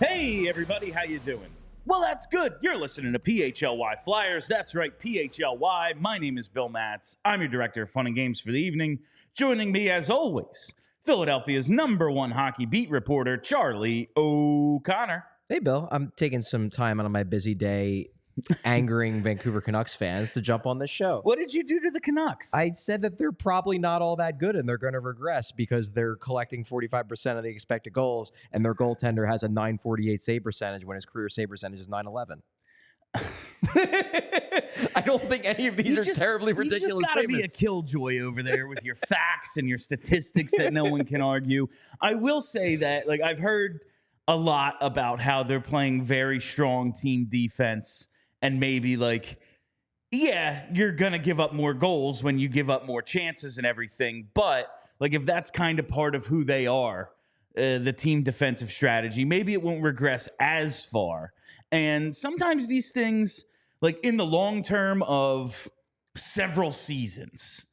Hey, everybody, how you doing? Well, that's good. You're listening to PHLY Flyers. That's right, PHLY. My name is Bill Matz. I'm your director of fun and games for the evening. Joining me, as always, Philadelphia's #1 hockey beat reporter, Charlie O'Connor. Hey, Bill. I'm taking some time out of my busy day angering Vancouver Canucks fans to jump on this show. What did you do to the Canucks? I said that they're probably not all that good and they're going to regress because they're collecting 45% of the expected goals and their goaltender has a .948 save percentage when his career save percentage is .911. I don't think any of these are terribly ridiculous. You just got to be a killjoy over there with your facts and your statistics that no one can argue. I will say that, like, I've heard a lot about how they're playing very strong team defense. And maybe, like, yeah, you're going to give up more goals when you give up more chances and everything. But, like, if that's kind of part of who they are, the team defensive strategy, maybe it won't regress as far. And sometimes these things, like, in the long term of several seasons,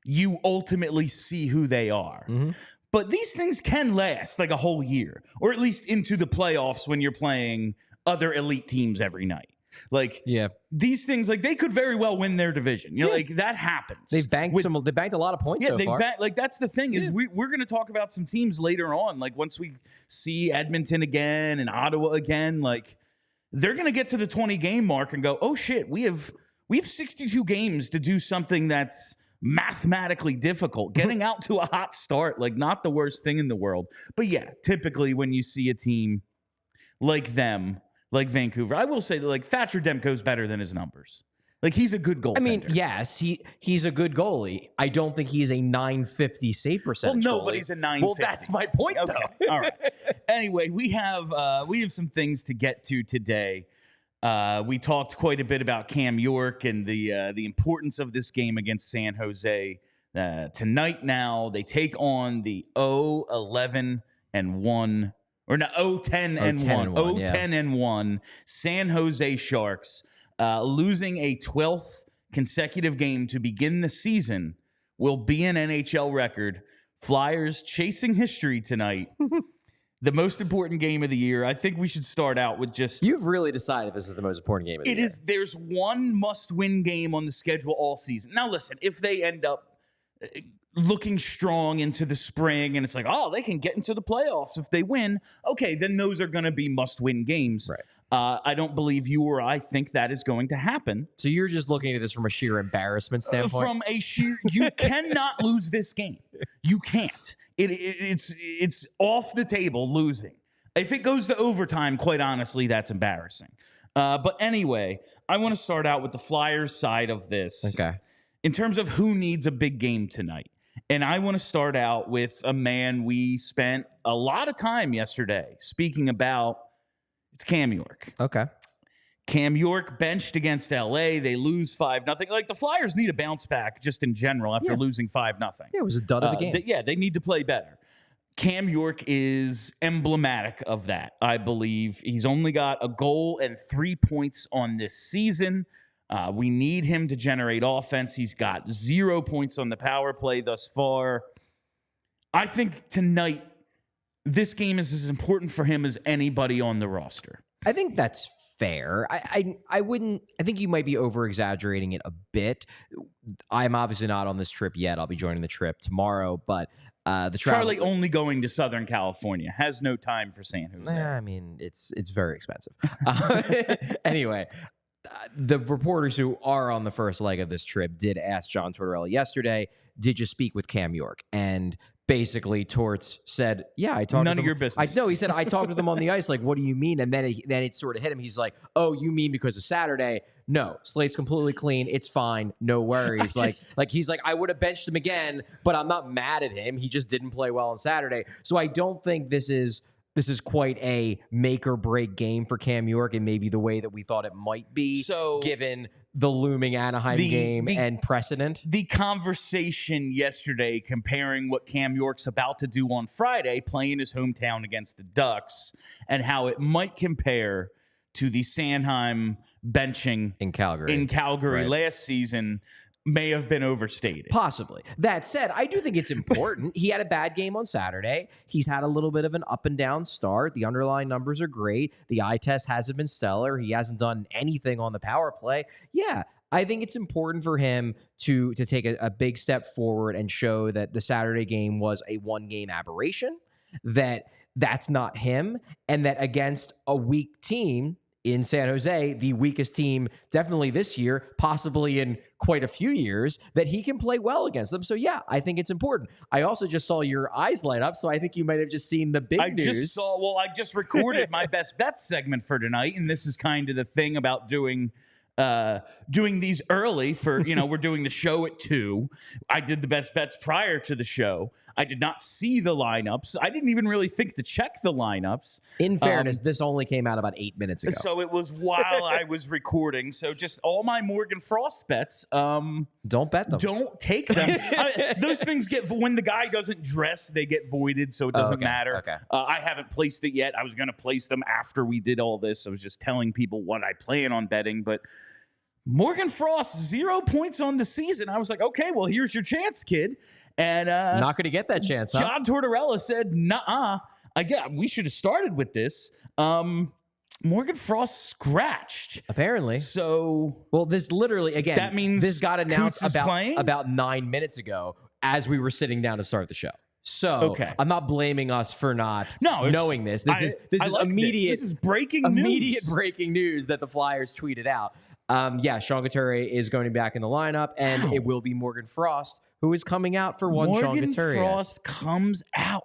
you ultimately see who they are. Mm-hmm. But these things can last, like, a whole year, or at least into the playoffs when you're playing other elite teams every night. Like, yeah, these things, like, they could very well win their division. You know, like, that happens. They've banked they banked a lot of points so far. Like, that's the thing is we're going to talk about some teams later on. Like, once we see Edmonton again and Ottawa again, like, they're going to get to the 20-game mark and go, oh, shit, we have 62 games to do something that's mathematically difficult. Getting out to a hot start, like, not the worst thing in the world. But, yeah, typically when you see a team like them, like Vancouver, I will say that, like, Thatcher Demko's better than his numbers. Like, he's a good goaltender. I mean, yes, he's a good goalie. I don't think he's a .950 save percentage. Well, no, but he's a .950. Well, that's my point, okay. though. All right. Anyway, we have some things to get to today. We talked quite a bit about Cam York and the importance of this game against San Jose. Tonight now, they take on the 0-11-1. Or no, 0-10-1 San Jose Sharks, losing a 12th consecutive game to begin the season will be an NHL record. Flyers chasing history tonight. The most important game of the year. I think we should start out with just... You've really decided this is the most important game of the year. It is. There's one must-win game on the schedule all season. Now, listen, if they end up looking strong into the spring and it's like, oh, they can get into the playoffs if they win, okay, then those are going to be must-win games. Right. I don't believe you or I think that is going to happen. So you're just looking at this from a sheer embarrassment standpoint? From a sheer, you cannot lose this game. You can't. It's off the table losing. If it goes to overtime, quite honestly, that's embarrassing. But anyway, I want to start out with the Flyers side of this. Okay. In terms of who needs a big game tonight. And I want to start out with a man we spent a lot of time yesterday speaking about. It's Cam York. Okay. Cam York benched against LA. They lose 5-0. Like, the Flyers need a bounce back just in general after losing 5-0. Yeah, it was a dud of the game. They need to play better. Cam York is emblematic of that, I believe. He's only got a goal and 3 points on this season. We need him to generate offense. He's got 0 points on the power play thus far. I think tonight, this game is as important for him as anybody on the roster. I think that's fair. I wouldn't. I think you might be over exaggerating it a bit. I'm obviously not on this trip yet. I'll be joining the trip tomorrow. But the Charlie only going to Southern California has no time for San Jose. I mean, it's very expensive. Anyway. The reporters who are on the first leg of this trip did ask John Tortorella yesterday, did you speak with Cam York? And basically Torts said, yeah, I talked None to them. of your business. No, he said, I talked to them on the ice. Like, what do you mean? And then it sort of hit him. He's like, oh, you mean because of Saturday? No, slate's completely clean. It's fine. No worries. He's like, I would have benched him again, but I'm not mad at him. He just didn't play well on Saturday. So I don't think this is quite a make or break game for Cam York, and maybe the way that we thought it might be, given the looming Anaheim game and precedent. The conversation yesterday comparing what Cam York's about to do on Friday, playing his hometown against the Ducks, and how it might compare to the Sanheim benching in Calgary right. Last season, may have been overstated. Possibly. That said, I do think it's important. He had a bad game on Saturday. He's had a little bit of an up and down start. The underlying numbers are great. The eye test hasn't been stellar. He hasn't done anything on the power play. Yeah, I think it's important for him to take a big step forward and show that the Saturday game was a one-game aberration, that's not him, and that against a weak team in San Jose, the weakest team definitely this year, possibly in quite a few years, that he can play well against them. So yeah, I think it's important. I also just saw your eyes light up, so I think you might have just seen the big news. I just recorded my best bets segment for tonight, and this is kind of the thing about doing these early for, we're doing the show at 2. I did the best bets prior to the show. I did not see the lineups. I didn't even really think to check the lineups. In fairness, this only came out about 8 minutes ago. So it was while I was recording. So just all my Morgan Frost bets. Don't bet them. Don't take them. Those things when the guy doesn't dress, they get voided. So it doesn't matter. Okay. I haven't placed it yet. I was going to place them after we did all this. I was just telling people what I plan on betting, but Morgan Frost, 0 points on the season. I was like, okay, well, here's your chance, kid. And not going to get that chance, huh? John Tortorella said, "Nuh-uh. We should have started with this." Morgan Frost scratched. Apparently. So, well, this literally, again, that means this got announced about 9 minutes ago as we were sitting down to start the show. So okay. I'm not blaming us for not knowing this. This is immediate. This is breaking news that the Flyers tweeted out. Sean Couturier is going to be back in the lineup, and it will be Morgan Frost who is coming out for one Sean Couturier. Morgan Frost comes out.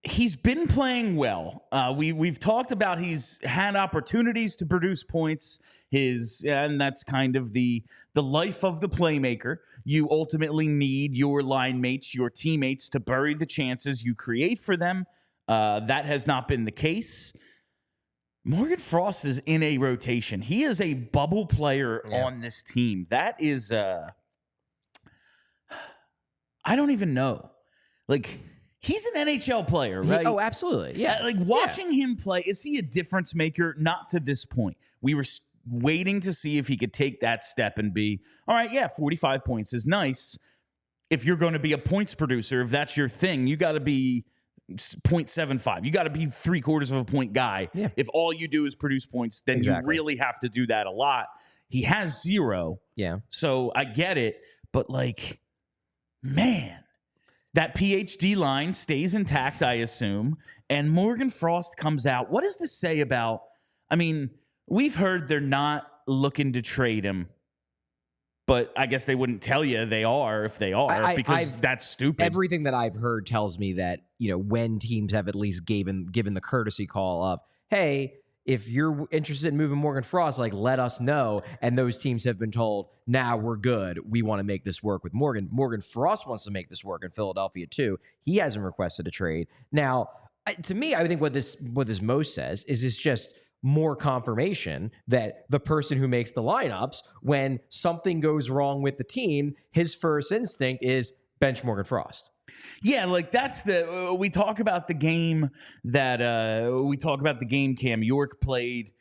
He's been playing well. We've talked about he's had opportunities to produce points. And that's kind of the life of the playmaker. You ultimately need your line mates, your teammates, to bury the chances you create for them. That has not been the case. Morgan Frost is in a rotation. He is a bubble player on this team. That is, I don't even know. Like, he's an NHL player, right? Oh, absolutely. Yeah. Watching him play, is he a difference maker? Not to this point. We were waiting to see if he could take that step and be, all right, 45 points is nice. If you're going to be a points producer, if that's your thing, you got to be 0.75. You got to be 3/4 of a point guy. Yeah. If all you do is produce points, then you really have to do that a lot. He has 0. Yeah. So I get it. But man, that PhD line stays intact, I assume. And Morgan Frost comes out. What does this say about, we've heard they're not looking to trade him. But I guess they wouldn't tell you they are if they are, because that's stupid. Everything that I've heard tells me that, when teams have at least given the courtesy call of, hey, if you're interested in moving Morgan Frost, let us know. And those teams have been told, we're good. We want to make this work with Morgan. Morgan Frost wants to make this work in Philadelphia too. He hasn't requested a trade. Now, to me, I think what this most says is it's just more confirmation that the person who makes the lineups, when something goes wrong with the team, his first instinct is bench Morgan Frost. Yeah, that's we talk about the game Cam York played.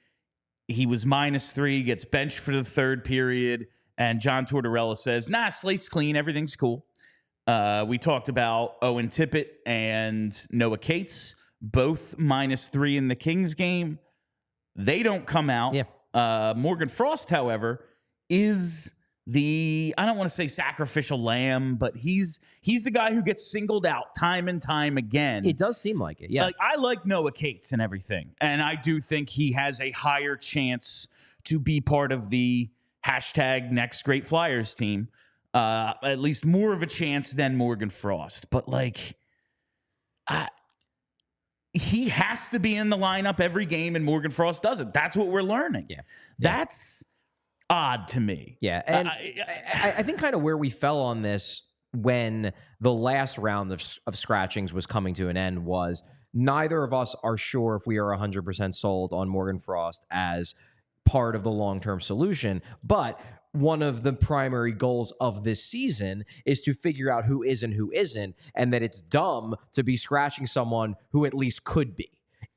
He was -3, gets benched for the third period, and John Tortorella says, slate's clean, everything's cool. We talked about Owen Tippett and Noah Cates, both -3 in the Kings game. They don't come out. Yeah. Morgan Frost, however, is I don't want to say sacrificial lamb, but he's the guy who gets singled out time and time again. It does seem like it, yeah. I like Noah Cates and everything, and I do think he has a higher chance to be part of the #NextGreatFlyers team. at least more of a chance than Morgan Frost. But like, he has to be in the lineup every game, and Morgan Frost doesn't. That's what we're learning. Yeah. That's odd to me. Yeah. And I think kind of where we fell on this when the last round of scratchings was coming to an end was neither of us are sure if we are 100% sold on Morgan Frost as part of the long-term solution. But one of the primary goals of this season is to figure out who is and who isn't, and that it's dumb to be scratching someone who at least could be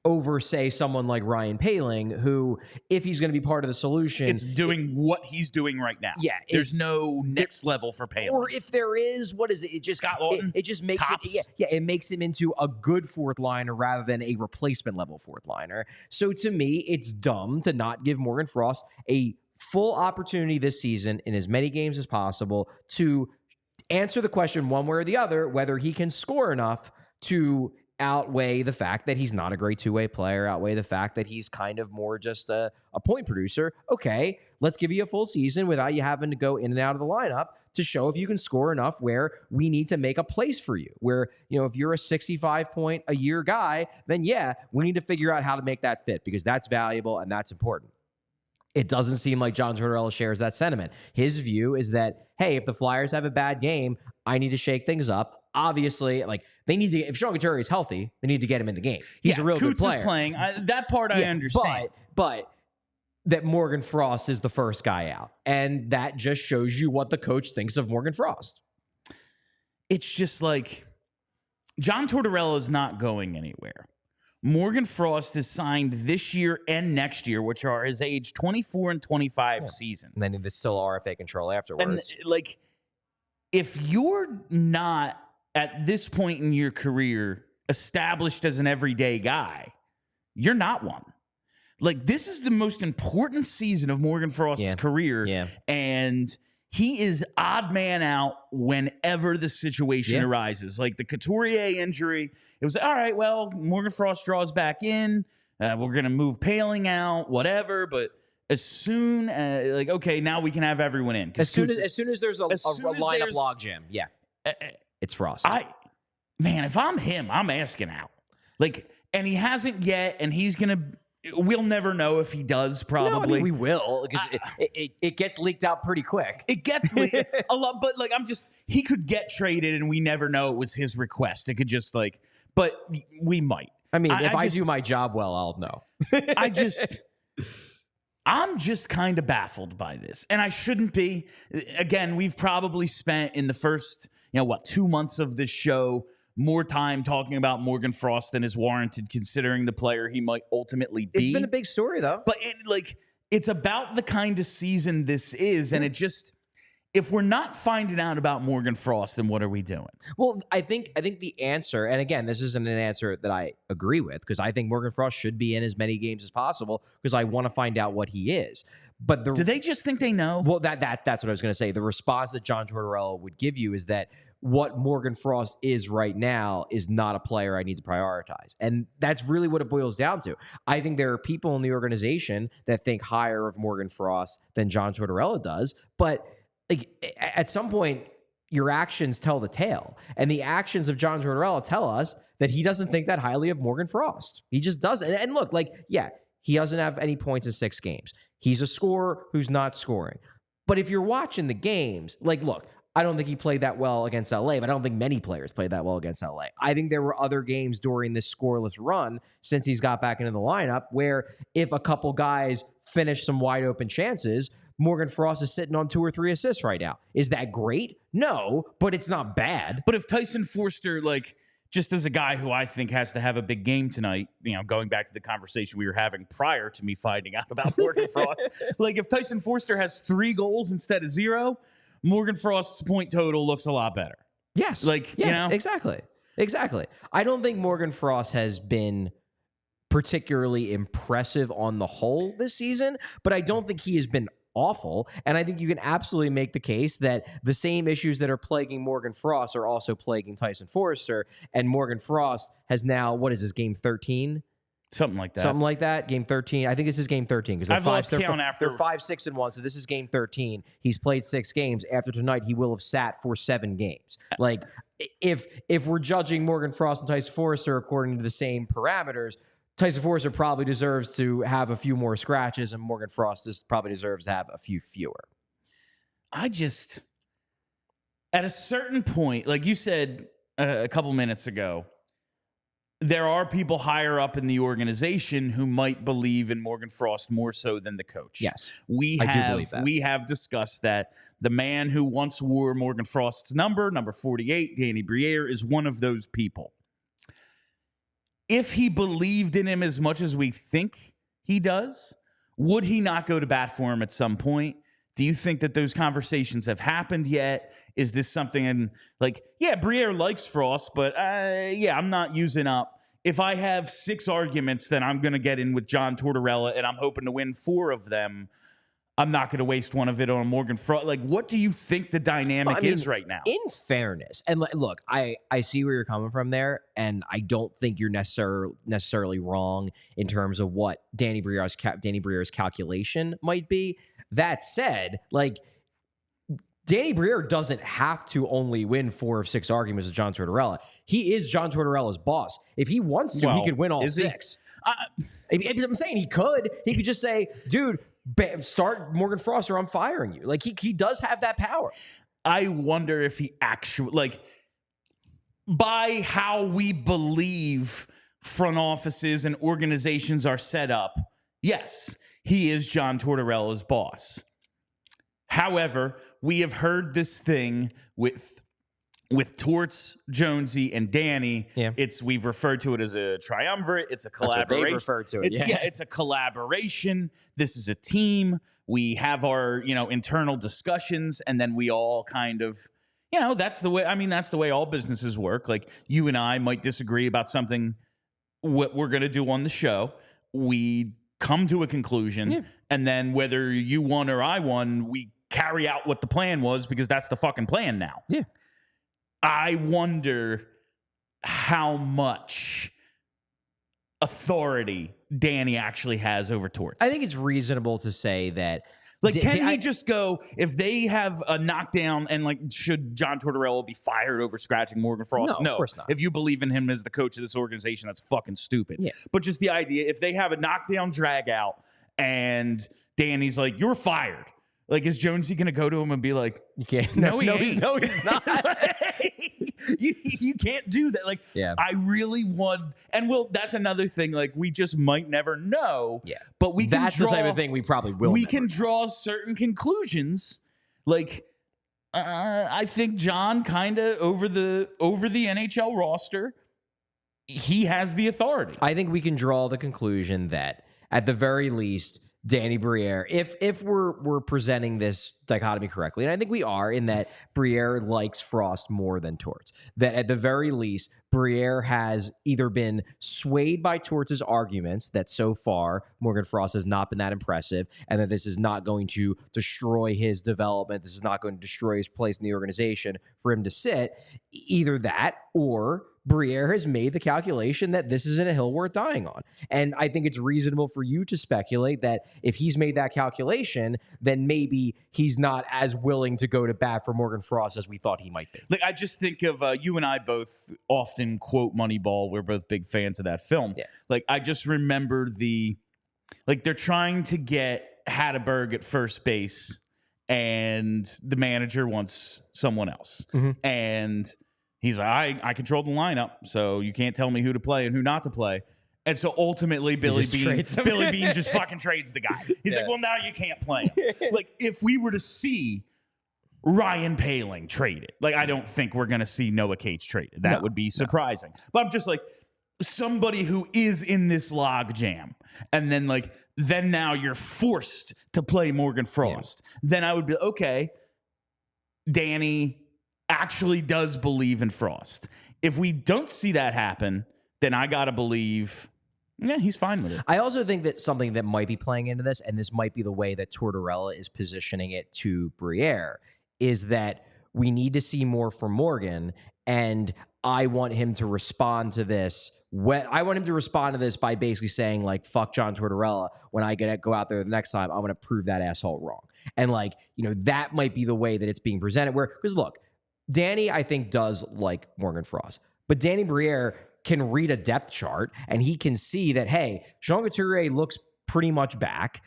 over, say, someone like Ryan Poehling, who, if he's going to be part of the solution, it's doing what he's doing right now. Yeah, there's no next level for Poehling. Or if there is, what is it? It just Scott Laughton, it just makes tops. it makes him into a good fourth liner rather than a replacement level fourth liner. So to me, it's dumb to not give Morgan Frost a full opportunity this season in as many games as possible to answer the question one way or the other, whether he can score enough to outweigh the fact that he's not a great two-way player, outweigh the fact that he's kind of more just a point producer. Okay, let's give you a full season without you having to go in and out of the lineup to show if you can score enough where we need to make a place for you. Where, you know, if you're a 65-point-a-year guy, then yeah, we need to figure out how to make that fit because that's valuable and that's important. It doesn't seem like John Tortorella shares that sentiment. His view is that, hey, if the Flyers have a bad game, I need to shake things up. Obviously, like they need to. If Sean Couturier is healthy, they need to get him in the game. He's a real good player. Is playing. That part I understand. But that Morgan Frost is the first guy out, and that just shows you what the coach thinks of Morgan Frost. It's just like John Tortorella is not going anywhere. Morgan Frost is signed this year and next year, which are his age 24 and 25 season. And then there's still RFA control afterwards. And like, if you're not at this point in your career established as an everyday guy, you're not one. Like, this is the most important season of Morgan Frost's career. And he is odd man out whenever the situation arises. Like the Couturier injury, it was, all right, well, Morgan Frost draws back in. We're going to move Poehling out, whatever. But as soon as, like, okay, now we can have everyone in. As soon as there's a lineup logjam, it's Frost. Man, if I'm him, I'm asking out. Like, and he hasn't yet, and he's going to, we'll never know if he does, probably. No, I mean, we will, because it gets leaked out pretty quick. It gets leaked a lot, but like, he could get traded, and we never know it was his request. It could just like, but we might. I mean, if I do my job well, I'll know. I'm just kind of baffled by this, and I shouldn't be. Again, we've probably spent in the first, 2 months of this show more time talking about Morgan Frost than is warranted, considering the player he might ultimately be. It's been a big story, though. But it's about the kind of season this is, and it just, if we're not finding out about Morgan Frost, then what are we doing? Well, I think the answer, and again, this isn't an answer that I agree with, because I think Morgan Frost should be in as many games as possible, because I want to find out what he is. But do they just think they know? Well, that's what I was going to say. The response that John Tortorella would give you is that what Morgan Frost is right now is not a player I need to prioritize. And that's really what it boils down to. I think there are people in the organization that think higher of Morgan Frost than John Tortorella does. But like, at some point, your actions tell the tale. And the actions of John Tortorella tell us that he doesn't think that highly of Morgan Frost. He just doesn't. And look, he doesn't have any points in 6 games. He's a scorer who's not scoring. But if you're watching the games, look, I don't think he played that well against LA, but I don't think many players played that well against LA. I think there were other games during this scoreless run since he's got back into the lineup where if a couple guys finish some wide open chances, Morgan Frost is sitting on 2 or 3 assists right now. Is that great? No, but it's not bad. But if Tyson Foerster, just as a guy who I think has to have a big game tonight, going back to the conversation we were having prior to me finding out about Morgan Frost, if Tyson Foerster has 3 goals instead of 0, Morgan Frost's point total looks a lot better. Yes. Exactly. I don't think Morgan Frost has been particularly impressive on the whole this season, but I don't think he has been awful. And I think you can absolutely make the case that the same issues that are plaguing Morgan Frost are also plaguing Tyson Foerster. And Morgan Frost has now, what is this, game 13? Something like that. Something like that. Game 13. I think this is game 13 because I've lost count after. They're 5-6-1, so this is game 13. He's played 6 games. After tonight, he will have sat for 7 games. Like, if we're judging Morgan Frost and Tyson Foerster according to the same parameters, Tyson Foerster probably deserves to have a few more scratches, and Morgan Frost probably deserves to have a few fewer. I just, at a certain point, like you said a couple minutes ago, there are people higher up in the organization who might believe in Morgan Frost more so than the coach. Yes, I do believe that. We have discussed that the man who once wore Morgan Frost's number 48, Danny Briere, is one of those people. If he believed in him as much as we think he does, would he not go to bat for him at some point? Do you think that those conversations have happened yet? Is this something like, yeah, Briere likes Frost, but I'm not using up. If I have 6 arguments, then I'm going to get in with John Tortorella, and I'm hoping to win 4 of them. I'm not going to waste one of it on Morgan Frost. Like, what do you think the dynamic is right now? In fairness, and look, I see where you're coming from there, and I don't think you're necessarily wrong in terms of what Danny Briere's calculation might be. That said, like, Danny Briere doesn't have to only win 4 of 6 arguments with John Tortorella. He is John Tortorella's boss. If he wants to, he could win all 6. I'm saying he could. He could just say, dude, start Morgan Frost or I'm firing you. Like, he does have that power. I wonder if he actually, like, by how we believe front offices and organizations are set up, yes, he is John Tortorella's boss. However, we have heard this thing with Torts, Jonesy, and Danny. Yeah. We've referred to it as a triumvirate. It's a collaboration. That's what they've referred to it. It's a collaboration. This is a team. We have our, internal discussions, and then we all kind of, that's the way. I mean, that's the way all businesses work. Like, you and I might disagree about something, what we're going to do on the show. We come to a conclusion, and then whether you won or I won, we carry out what the plan was, because that's the fucking plan now. Yeah. I wonder how much authority Danny actually has over Torts. I think it's reasonable to say that. Like, can he just go, if they have a knockdown, and, like, should John Tortorella be fired over scratching Morgan Frost? No, of course not. If you believe in him as the coach of this organization, that's fucking stupid. Yeah. But just the idea, if they have a knockdown drag out and Danny's like, you're fired. Like, is Jonesy going to go to him and be like, you can't. No, he's not. you can't do that. Like, yeah. I really want, and that's another thing. Like, we just might never know. Yeah. But that's the type of thing we probably will. We can draw certain conclusions. Like, I think John kind of over the NHL roster, he has the authority. I think we can draw the conclusion that at the very least, Danny Briere, if we're presenting this dichotomy correctly, and I think we are, in that Briere likes Frost more than Torts, that at the very least, Briere has either been swayed by Torts' arguments that so far Morgan Frost has not been that impressive, and that this is not going to destroy his development, this is not going to destroy his place in the organization for him to sit, either that, or Briere has made the calculation that this isn't a hill worth dying on. And I think it's reasonable for you to speculate that if he's made that calculation, then maybe he's not as willing to go to bat for Morgan Frost as we thought he might be. Like, I just think of you and I both often quote Moneyball. We're both big fans of that film. Yeah. Like, I just remember they're trying to get Hatteberg at first base, and the manager wants someone else. Mm-hmm. And he's like, I control the lineup, so you can't tell me who to play and who not to play. And so ultimately, Billy Beane just fucking trades the guy. He's like, well, now you can't play him. Like, if we were to see Ryan Poehling traded, like, I don't think we're going to see Noah Cates traded. That would be surprising. No. But I'm just like, somebody who is in this log jam, and then now you're forced to play Morgan Frost. Yeah. Then I would be, okay, Danny actually does believe in Frost. If we don't see that happen, then I got to believe, he's fine with it. I also think that something that might be playing into this, and this might be the way that Tortorella is positioning it to Briere, is that we need to see more from Morgan. And I want him to respond to this. I want him to respond to this by basically saying, like, fuck John Tortorella. When I go out there the next time, I'm going to prove that asshole wrong. And, like, that might be the way that it's being presented. Because, look, Danny, I think, does like Morgan Frost. But Danny Briere can read a depth chart, and he can see that, hey, Jean Couturier looks pretty much back.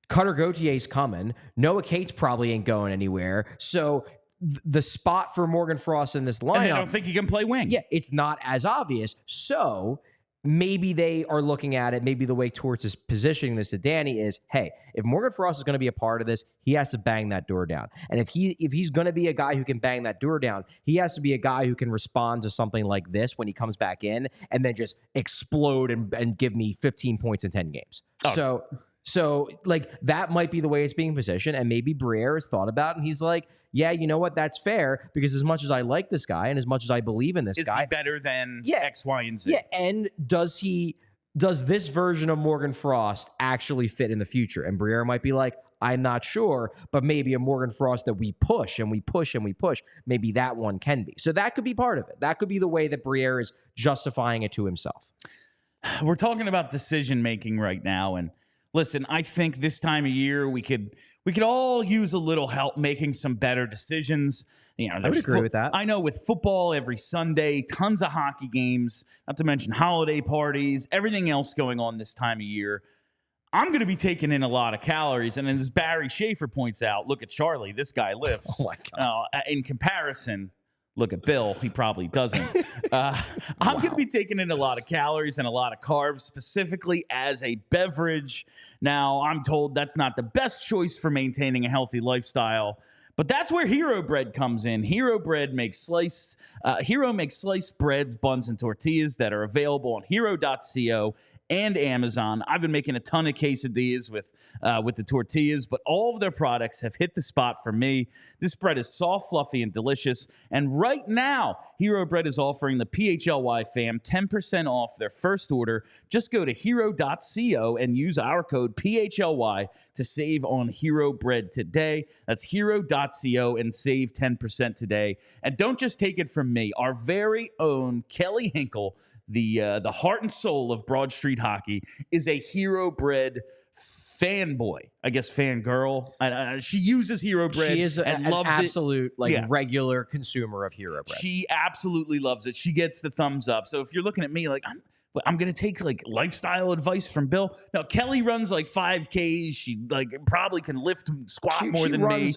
Cutter Gautier's coming. Noah Cates probably ain't going anywhere. So the spot for Morgan Frost in this lineup, and I don't think he can play wing. Yeah, it's not as obvious. So maybe they are looking at it. Maybe the way Torts is positioning this to Danny is, hey, if Morgan Frost is going to be a part of this, he has to bang that door down. And if he's going to be a guy who can bang that door down, he has to be a guy who can respond to something like this when he comes back in and then just explode and give me 15 points in 10 games. Oh. So like that might be the way it's being positioned, and maybe Briere has thought about it, and he's like, yeah, you know what? That's fair, because as much as I like this guy and as much as I believe in this guy, is he better than X, Y, and Z? Yeah, and does this version of Morgan Frost actually fit in the future? And Briere might be like, I'm not sure, but maybe a Morgan Frost that we push and we push and we push, maybe that one can be. So that could be part of it. That could be the way that Briere is justifying it to himself. We're talking about decision making right now, and listen, I think this time of year we could all use a little help making some better decisions. I would agree with that. I know with football every Sunday, tons of hockey games, not to mention holiday parties, everything else going on this time of year. I'm going to be taking in a lot of calories. And as Barry Schaefer points out, look at Charlie. This guy lifts. Oh, my God. In comparison, look at Bill. He probably doesn't. I'm going to be taking in a lot of calories and a lot of carbs, specifically as a beverage. Now, I'm told that's not the best choice for maintaining a healthy lifestyle, but that's where Hero Bread comes in. Hero makes sliced breads, buns, and tortillas that are available on hero.co and Amazon. I've been making a ton of quesadillas with the tortillas, but all of their products have hit the spot for me. This bread is soft, fluffy, and delicious. And right now, Hero Bread is offering the PHLY fam 10% off their first order. Just go to hero.co and use our code PHLY to save on Hero Bread today. That's hero.co and save 10% today. And don't just take it from me. Our very own Kelly Hinkle, the heart and soul of Broad Street Hockey, is a Hero Bread fanboy, I guess fangirl. She uses Hero Bread. She is an loves absolute regular consumer of Hero Bread. She absolutely loves it. She gets the thumbs up. So if you're looking at me like, I'm going to take like lifestyle advice from Bill. Now, Kelly runs like 5Ks. She like probably can squat more than me.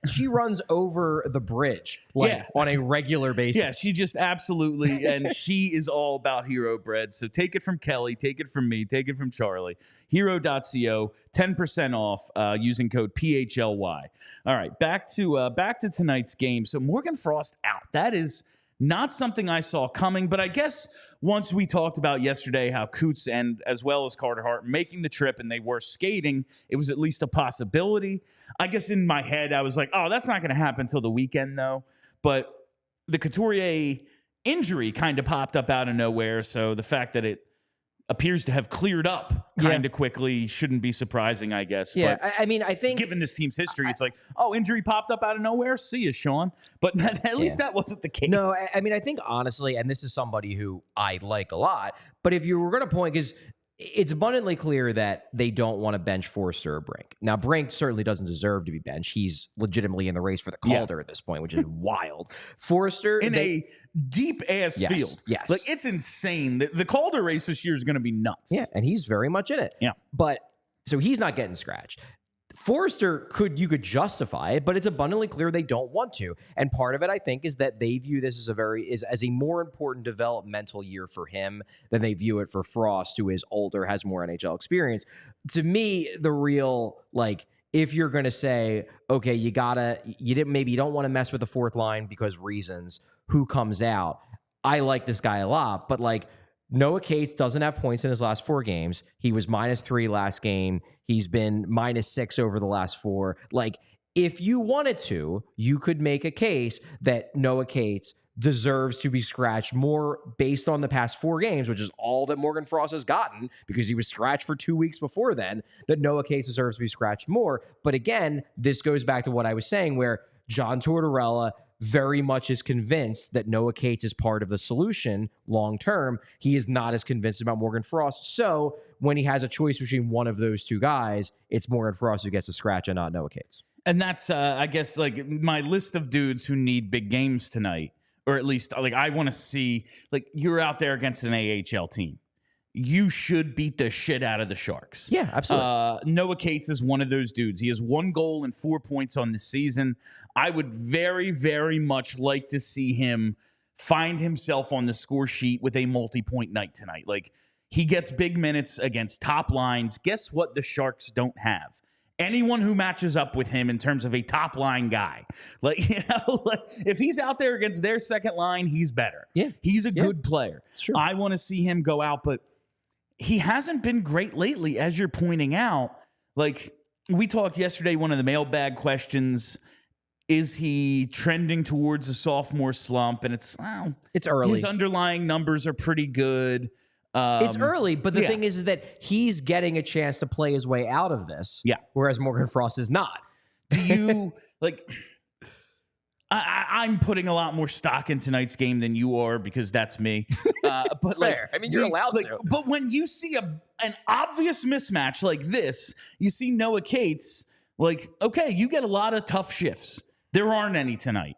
She runs over the bridge on a regular basis. Yeah, she just absolutely, and she is all about Hero Bread. So take it from Kelly, take it from me, take it from Charlie. Hero.co, 10% off using code PHLY. All right, back to tonight's game. So Morgan Frost out. That is not something I saw coming, but I guess once we talked about yesterday how Coots and as well as Carter Hart making the trip and they were skating, it was at least a possibility. I guess in my head, I was like, oh, that's not going to happen until the weekend, though. But the Couturier injury kind of popped up out of nowhere, so the fact that it appears to have cleared up kind of quickly shouldn't be surprising, I guess. Yeah, but I mean, I think given this team's history, it's like, oh, injury popped up out of nowhere. See you, Sean. But at least that wasn't the case. No, I mean, I think honestly, and this is somebody who I like a lot, but if you were going to point, because it's abundantly clear that they don't want to bench Foerster or Brink. Now, Brink certainly doesn't deserve to be benched. He's legitimately in the race for the Calder at this point, which is wild. Foerster in a deep-ass field. Yes. Like, it's insane. The Calder race this year is going to be nuts. Yeah, and he's very much in it. Yeah. But, so he's not getting scratched. Foerster, you could justify it, but it's abundantly clear they don't want to. And part of it, I think, is that they view this as a more important developmental year for him than they view it for Frost, who is older, has more NHL experience. To me, the real, if you're going to say, okay, maybe you don't want to mess with the fourth line because reasons, who comes out? I like this guy a lot, but Noah Cates doesn't have points in his last 4 games. He was -3 last game. He's been -6 over the last 4. If you wanted to, you could make a case that Noah Cates deserves to be scratched more based on the past 4 games, which is all that Morgan Frost has gotten because he was scratched for 2 weeks before then, that Noah Cates deserves to be scratched more. But again, this goes back to what I was saying, where John Tortorella very much is convinced that Noah Cates is part of the solution long term. He is not as convinced about Morgan Frost. So when he has a choice between one of those two guys, it's Morgan Frost who gets a scratch and not Noah Cates. And that's, I guess, like my list of dudes who need big games tonight, or at least like I want to see, like you're out there against an AHL team. You should beat the shit out of the Sharks. Yeah, absolutely. Noah Cates is one of those dudes. He has 1 goal and 4 points on the season. I would very, very much like to see him find himself on the score sheet with a multi-point night tonight. Like, he gets big minutes against top lines. Guess what the Sharks don't have? Anyone who matches up with him in terms of a top line guy. Like, like, if he's out there against their second line, he's better. Yeah. He's a good player. Sure. I want to see him go out, but he hasn't been great lately, as you're pointing out. Like, we talked yesterday, one of the mailbag questions, is he trending towards a sophomore slump? And it's early. His underlying numbers are pretty good. It's early, but the thing is that he's getting a chance to play his way out of this. Yeah. Whereas Morgan Frost is not. Do you, like... I'm putting a lot more stock in tonight's game than you are because that's me. But Fair. Like, I mean, you're allowed to. But when you see an obvious mismatch like this, you see Noah Cates, like, okay, you get a lot of tough shifts. There aren't any tonight.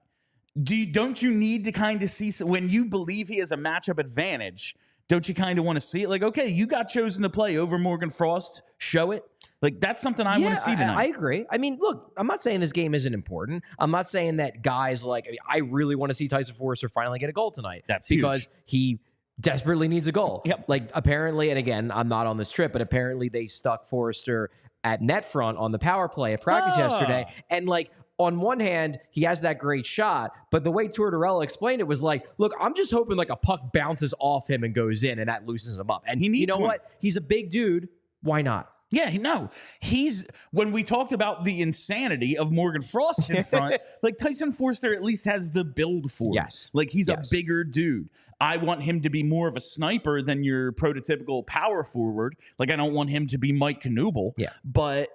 Don't you need to kind of see, when you believe he has a matchup advantage, don't you kind of want to see it? Like, okay, you got chosen to play over Morgan Frost. Show it. Like, that's something I want to see tonight. I agree. I mean, look, I'm not saying this game isn't important. I'm not saying that guys I really want to see Tyson Foerster finally get a goal tonight. That's because huge. He desperately needs a goal. Yep. Like, apparently, and again, I'm not on this trip, but apparently they stuck Foerster at net front on the power play at practice yesterday. And like, on one hand, he has that great shot, but the way Tortorella explained it was like, look, I'm just hoping like a puck bounces off him and goes in and that loosens him up. And you know what? He's a big dude. Why not? Yeah, no. When we talked about the insanity of Morgan Frost in front, like Tyson Foerster at least has the build for it. Yes. Like, he's a bigger dude. I want him to be more of a sniper than your prototypical power forward. Like, I don't want him to be Mike Knuble. Yeah. But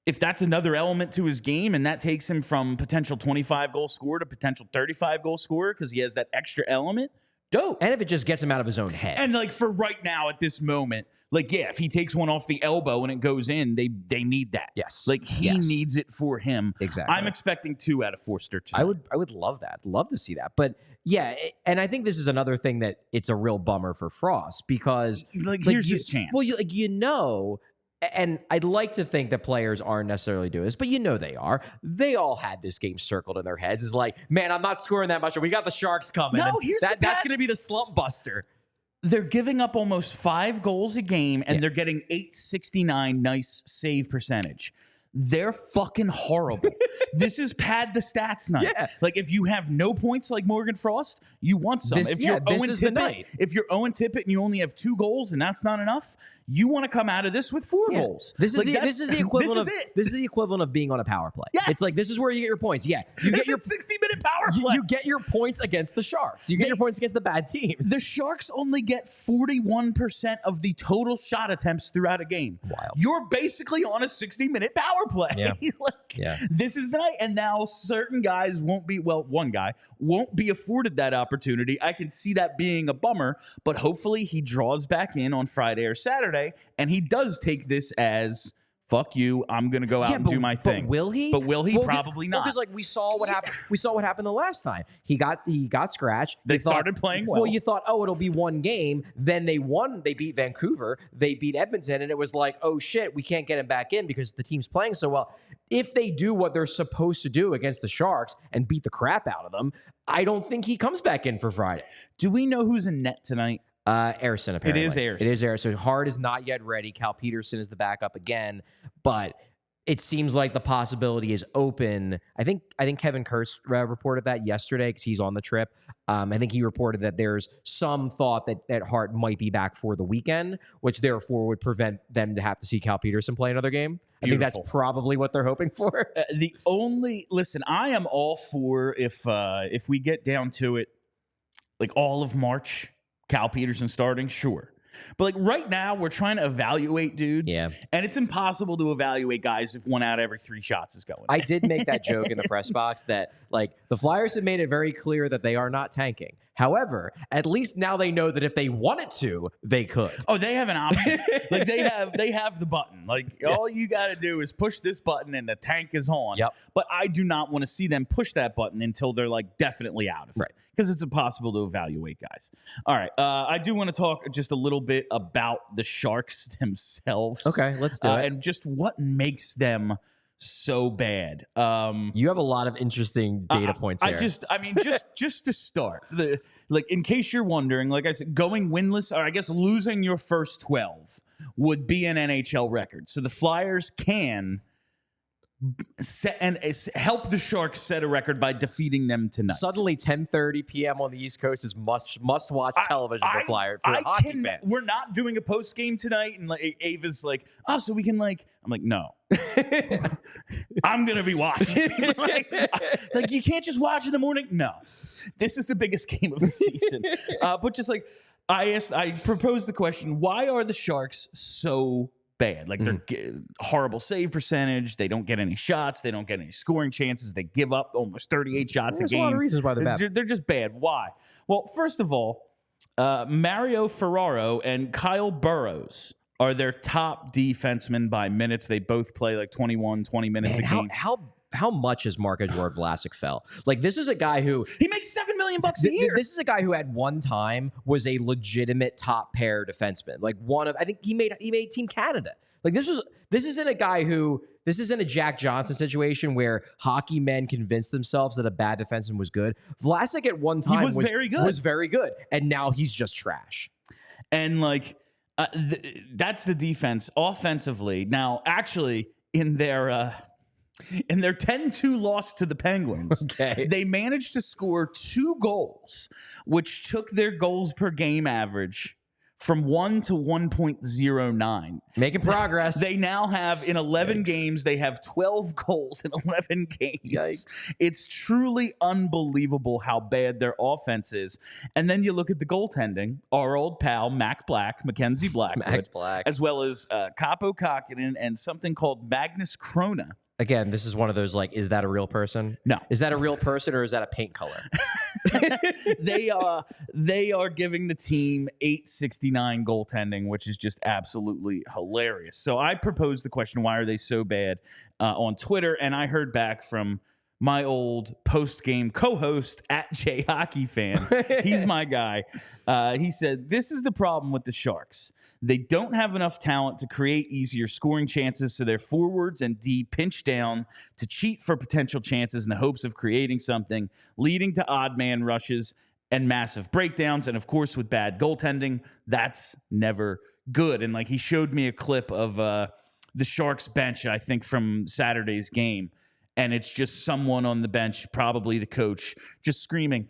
if that's another element to his game and that takes him from potential 25-goal scorer to potential 35-goal scorer because he has that extra element, dope. And if it just gets him out of his own head. And like, for right now at this moment, like, yeah, if he takes one off the elbow and it goes in, they need that. Yes. Like, he needs it for him. Exactly. I'm expecting 2 out of Foerster tonight. I would love that. Love to see that. But yeah, and I think this is another thing that it's a real bummer for Frost because here's his chance. Well, and I'd like to think that players aren't necessarily doing this, but they are. They all had this game circled in their heads. It's like, man, I'm not scoring that much. We got the Sharks coming. No, that's going to be the slump buster. They're giving up almost 5 goals a game, and they're getting .869 nice save percentage. They're fucking horrible. This is pad the stats night. Yeah. Like, if you have no points like Morgan Frost, you want some. If you're Owen Tippett and you only have 2 goals and that's not enough, you want to come out of this with 4 goals. This is the equivalent of being on a power play. Yes. It's like, this is where you get your points. Yeah. You get your 60-minute power play. You get your points against the Sharks. You get your points against the bad teams. The Sharks only get 41% of the total shot attempts throughout a game. Wild. You're basically on a 60-minute power play. Yeah. This is the night. And now certain guys one guy won't be afforded that opportunity. I can see that being a bummer, but hopefully he draws back in on Friday or Saturday, and he does take this as, fuck you, I'm going to go out and do my thing. But will he? Probably not. Because we saw what happened. We saw what happened the last time. He got scratched. They started playing well. Well, you thought, it'll be one game. Then they won. They beat Vancouver. They beat Edmonton, and it was like, oh shit, we can't get him back in because the team's playing so well. If they do what they're supposed to do against the Sharks and beat the crap out of them, I don't think he comes back in for Friday. Do we know who's in net tonight? Arison, apparently. It is Arison. So Hart is not yet ready. Cal Peterson is the backup again, but it seems like the possibility is open. I think Kevin Kurtz reported that yesterday because he's on the trip. I think he reported that there's some thought that Hart might be back for the weekend, which therefore would prevent them to have to see Cal Peterson play another game. I think that's probably what they're hoping for. Listen, I am all for if we get down to it, like all of March, Cal Peterson starting, sure. But like right now, we're trying to evaluate dudes, Yeah. and it's impossible to evaluate guys if 1 out of every 3 shots is going. I did make that joke in the press box that like the Flyers have made it very clear that they are not tanking. However, at least now they know that if they wanted to, they could. Oh, they have an option. Like they have the button. Like all you got to do is push this button and the tank is on. Yep. But I do not want to see them push that button until they're like definitely out of it, because it's impossible to evaluate guys. All right, I do want to talk just a little bit about the Sharks themselves. Okay, let's do it. And just what makes them so bad. You have a lot of interesting data points here. Just to start, in case you're wondering, like I said, going winless, or I guess losing your first 12 would be an NHL record. So the Flyers can set and help the Sharks set a record by defeating them tonight. Suddenly, 10:30 p.m. on the East Coast is must-watch television for Flyers for hockey fans. We're not doing a post game tonight, and like Ava's like, oh, so we can like. I'm like, no, I'm gonna be watching. like you can't just watch in the morning. No, this is the biggest game of the season. But just like I proposed the question: why are the Sharks so bad? Like they're horrible save percentage. They don't get any shots. They don't get any scoring chances. They give up almost 38 shots a game. There's a lot of reasons why they're bad. They're just bad. Why? Well, first of all, Mario Ferraro and Kyle Burrows are their top defensemen by minutes. They both play like 21, 20 minutes a game. How much has Marc Edouard Vlasic fell? Like this is a guy who he makes $7 million a year. This is a guy who at one time was a legitimate top pair defenseman. Like I think he made Team Canada. Like this isn't a guy who this isn't a Jack Johnson situation where hockey men convinced themselves that a bad defenseman was good. Vlasic at one time was very good, and now he's just trash. And like that's the defense offensively. Now, actually, in their 10-2 loss to the Penguins, they managed to score 2 goals, which took their goals per game average from 1 to 1.09. Making progress. They now have, in 11 games, they have 12 goals in 11 games. Yikes. It's truly unbelievable how bad their offense is. And then you look at the goaltending. Our old pal, Mackenzie Blackwood, as well as Kaapo Kahkonen and something called Magnus Krona. Again, this is one of those like, is that a real person? No. Is that a real person or is that a paint color? They are giving the team .869 goaltending, which is just absolutely hilarious. So I proposed the question, why are they so bad, on Twitter, and I heard back from my old post-game co-host at JHockeyFan. He's my guy. He said, this is the problem with the Sharks. They don't have enough talent to create easier scoring chances, so their forwards and D pinch down to cheat for potential chances in the hopes of creating something, leading to odd man rushes and massive breakdowns. And, of course, with bad goaltending, that's never good. And, like, he showed me a clip of the Sharks bench, I think, from Saturday's game. And it's just someone on the bench, probably the coach, just screaming,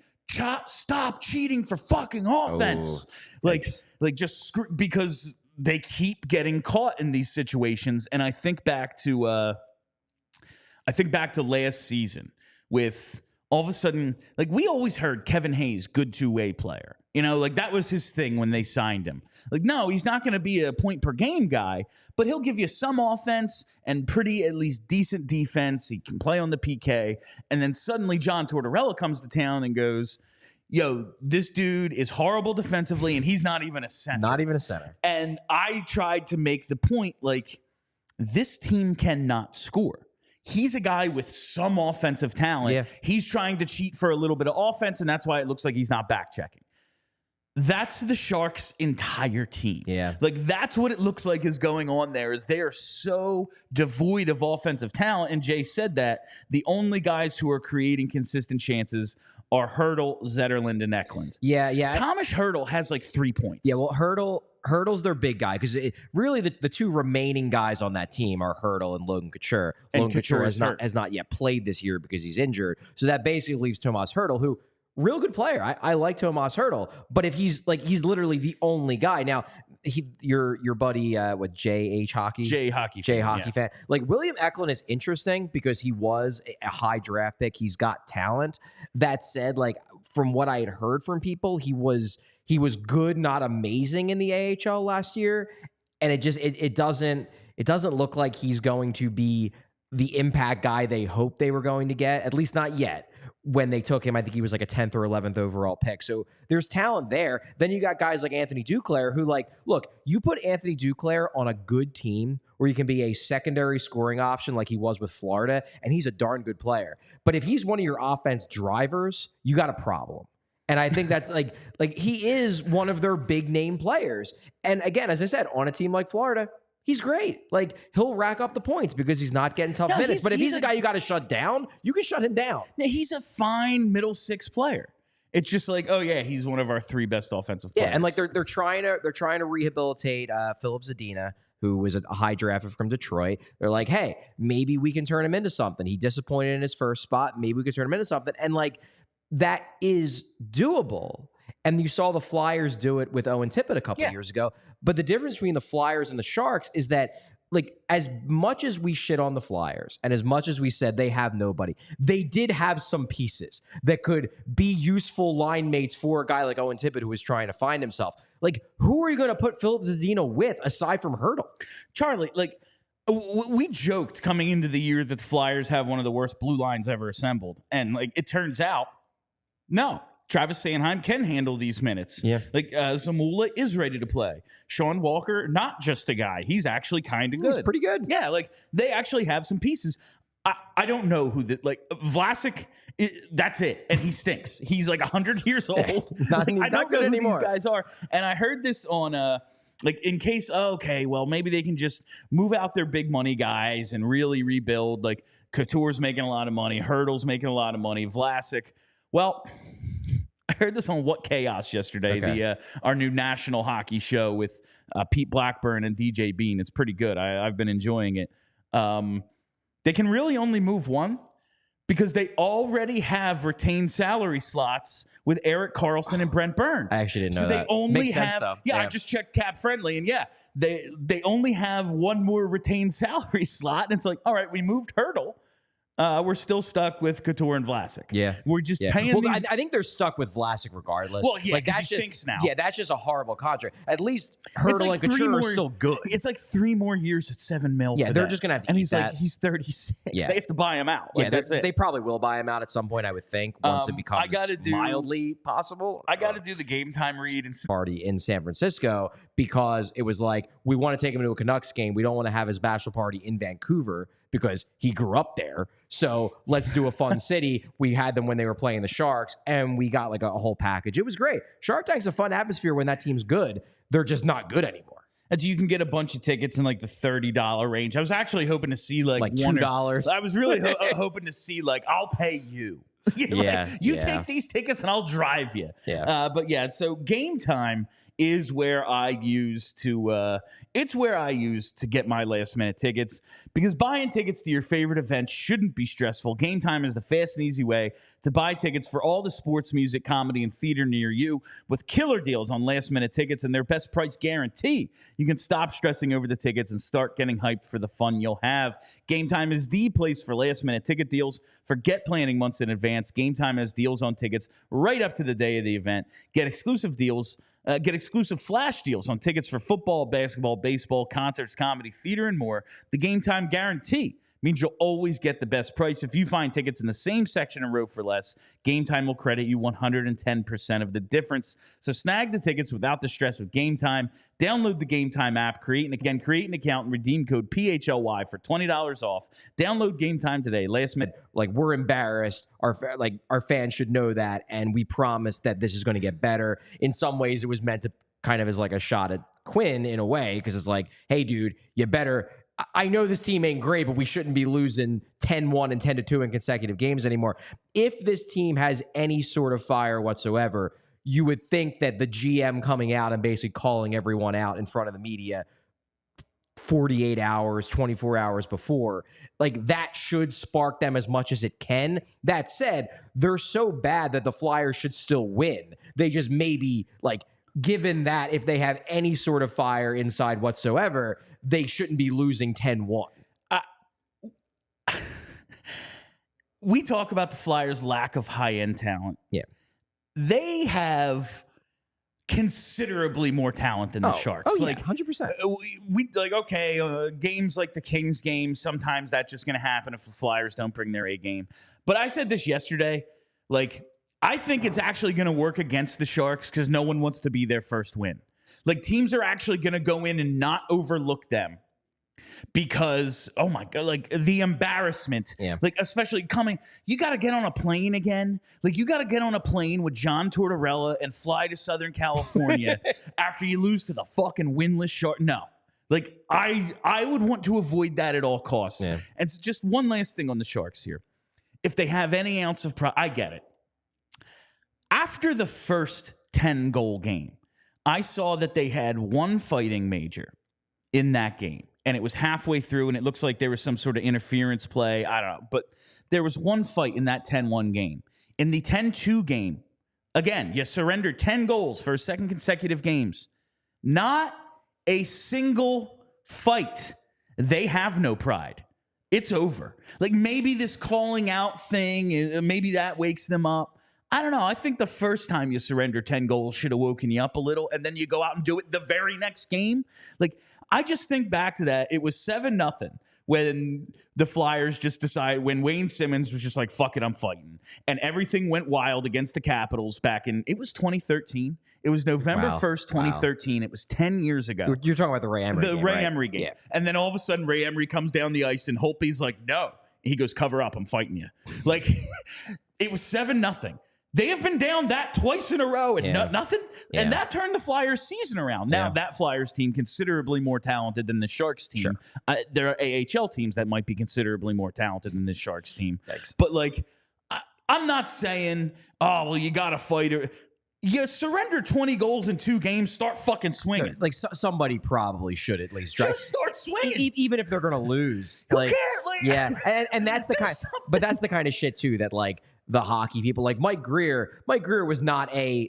stop cheating for fucking offense. Because they keep getting caught in these situations. And I think back to last season with all of a sudden, like we always heard Kevin Hayes, good two-way player. You know, like that was his thing when they signed him. Like, no, he's not going to be a point per game guy, but he'll give you some offense and pretty, at least decent defense. He can play on the PK. And then suddenly John Tortorella comes to town and goes, yo, this dude is horrible defensively and he's not even a center. Not even a center. And I tried to make the point, like, this team cannot score. He's a guy with some offensive talent. Yeah. He's trying to cheat for a little bit of offense, and that's why it looks like he's not back checking. That's the Sharks' entire team. Yeah. Like, that's what it looks like is going on there, is they are so devoid of offensive talent. And Jay said that the only guys who are creating consistent chances are Hertl, Zetterlund, and Eklund. Yeah. Thomas Hertl has like 3 points. Yeah, well, Hertl's their big guy because really the two remaining guys on that team are Hertl and Logan Couture. Logan Couture has not yet played this year because he's injured. So that basically leaves Tomas Hertl, who real good player. I like Tomas Hertl, but if he's literally the only guy. Now, your buddy, with JH Hockey? Hockey fan. Like, William Eklund is interesting because he was a high draft pick. He's got talent. That said, like, from what I had heard from people, he was good, not amazing in the AHL last year. And it doesn't look like he's going to be the impact guy they hoped they were going to get, at least not yet. When they took him, I think he was like a 10th or 11th overall pick. So there's talent there. Then you got guys like Anthony Duclair who, like, look, you put Anthony Duclair on a good team where he can be a secondary scoring option like he was with Florida, and he's a darn good player. But if he's one of your offense drivers, you got a problem. And I think that's like he is one of their big name players. And again, as I said, on a team like Florida, he's great. Like, he'll rack up the points because he's not getting tough minutes. But if he's a guy you got to shut down, you can shut him down. No, he's a fine middle six player. It's just like, oh yeah, he's one of our 3 best offensive players. Yeah, and like they're trying to rehabilitate Philip Zadina, who was a high drafted from Detroit. They're like, hey, maybe we can turn him into something. He disappointed in his first spot. Maybe we can turn him into something. And like, that is doable. And you saw the Flyers do it with Owen Tippett a couple of years ago. But the difference between the Flyers and the Sharks is that, like, as much as we shit on the Flyers and as much as we said they have nobody, they did have some pieces that could be useful line mates for a guy like Owen Tippett who was trying to find himself. Like, who are you going to put Philip Zadina with aside from Hurdle? Charlie, like, we joked coming into the year that the Flyers have one of the worst blue lines ever assembled. And, like, it turns out, no. Travis Sanheim can handle these minutes. Yeah. Like, Zamula is ready to play. Sean Walker, not just a guy. He's actually kind of good. He's pretty good. Yeah, like, they actually have some pieces. I don't know who like, Vlasic, that's it. And he stinks. He's like 100 years old. not I don't good know who anymore. these guys are. And I heard this on, like, in case, okay, well, maybe they can just move out their big money guys and really rebuild. Like, Couture's making a lot of money. Hurdle's making a lot of money. Vlasic, well, I heard this on What Chaos yesterday, okay. Our new national hockey show with Pete Blackburn and DJ Bean. It's pretty good. I've been enjoying it. They can really only move one because they already have retained salary slots with Erik Karlsson and Brent Burns. I actually didn't know that. So they only Makes have, sense, though. yeah, I just checked Cap Friendly, and yeah, they only have one more retained salary slot. And it's like, all right, we moved Hurdle. We're still stuck with Couture and Vlasic. Yeah. We're just paying these. I think they're stuck with Vlasic regardless. Well, yeah, like, he stinks now. Yeah, that's just a horrible contract. At least Hurdle like and Couture are still good. It's like 3 more years at $7 million. Yeah, for they're that. just going to have to and eat he's that. like, he's 36. Yeah. They have to buy him out. Like, yeah, that's it. They probably will buy him out at some point, I would think, once it becomes mildly possible. I got to do the game time read. And party in San Francisco because it was like, we want to take him to a Canucks game. We don't want to have his bachelor party in Vancouver because he grew up there. So let's do a fun city. We had them when they were playing the Sharks, and we got like a whole package. It was great. Shark Tank's a fun atmosphere when that team's good. They're just not good anymore. And so you can get a bunch of tickets in like the $30 range. I was actually hoping to see like $2. I was really hoping to see like, I'll pay you. You take these tickets and I'll drive you. Yeah. But yeah, so Game Time is where I use to it's where I use to get my last minute tickets, because buying tickets to your favorite event shouldn't be stressful. Game Time is the fast and easy way to buy tickets for all the sports, music, comedy, and theater near you with killer deals on last minute tickets and their best price guarantee. You can stop stressing over the tickets and start getting hyped for the fun you'll have. Game Time is the place for last minute ticket deals. Forget planning months in advance. Game Time has deals on tickets right up to the day of the event. Get exclusive deals. Get exclusive flash deals on tickets for football, basketball, baseball, concerts, comedy, theater, and more. The Game Time guarantee means you'll always get the best price. If you find tickets in the same section and row for less, Game Time will credit you 110% of the difference. So snag the tickets without the stress with Game Time. Download the Game Time app, create an account, and redeem code PHLY for $20 off. Download Game Time today. Last minute. Like, we're embarrassed. Our fans should know that, and we promise that this is going to get better. In some ways, it was meant to kind of as like a shot at Quinn in a way, because it's like, hey, dude, you better. I know this team ain't great, but we shouldn't be losing 10-1 and 10-2 in consecutive games anymore. If this team has any sort of fire whatsoever, you would think that the GM coming out and basically calling everyone out in front of the media 48 hours, 24 hours before, like, that should spark them as much as it can. That said, they're so bad that the Flyers should still win. They just maybe, like, given that if they have any sort of fire inside whatsoever, they shouldn't be losing 10-1. We talk about the Flyers' lack of high-end talent. Yeah. They have considerably more talent than the Sharks. Oh, yeah, 100%. We like, okay, games like the Kings game, sometimes that's just going to happen if the Flyers don't bring their A game. But I said this yesterday, like, I think it's actually going to work against the Sharks because no one wants to be their first win. Like, teams are actually going to go in and not overlook them because, oh my God, like the embarrassment, like especially coming, you got to get on a plane again. Like you got to get on a plane with John Tortorella and fly to Southern California after you lose to the fucking winless Shark. No, like I would want to avoid that at all costs. Yeah. And it's just one last thing on the Sharks here. If they have any ounce of I get it. After the first 10-goal game, I saw that they had one fighting major in that game. And it was halfway through, and it looks like there was some sort of interference play. I don't know. But there was one fight in that 10-1 game. In the 10-2 game, again, you surrendered 10 goals for a second consecutive games. Not a single fight. They have no pride. It's over. Like maybe this calling out thing, maybe that wakes them up. I don't know. I think the first time you surrender 10 goals should have woken you up a little, and then you go out and do it the very next game. Like, I just think back to that. It was 7-0 when the Flyers just decided, when Wayne Simmons was just like, fuck it, I'm fighting. And everything went wild against the Capitals back in, it was 2013. It was November 1st, 2013. Wow. It was 10 years ago. You're talking about the Ray Emery game, The Ray right? Emery game. Yeah. And then all of a sudden, Ray Emery comes down the ice, and Holtby's like, no. He goes, cover up, I'm fighting you. Like, it was 7-0. They have been down that twice in a row and nothing. Yeah. And that turned the Flyers season around. Now that Flyers team considerably more talented than the Sharks team. Sure. There are AHL teams that might be considerably more talented than the Sharks team. Thanks. But like, I'm not saying, oh, well, you got to fight. You surrender 20 goals in 2 games, start fucking swinging. Like somebody probably should at least just start swinging. Even if they're going to lose. Who cares? Like, yeah. And that's the kind, but that's the kind of shit too, that like, the hockey people like Mike Greer was not a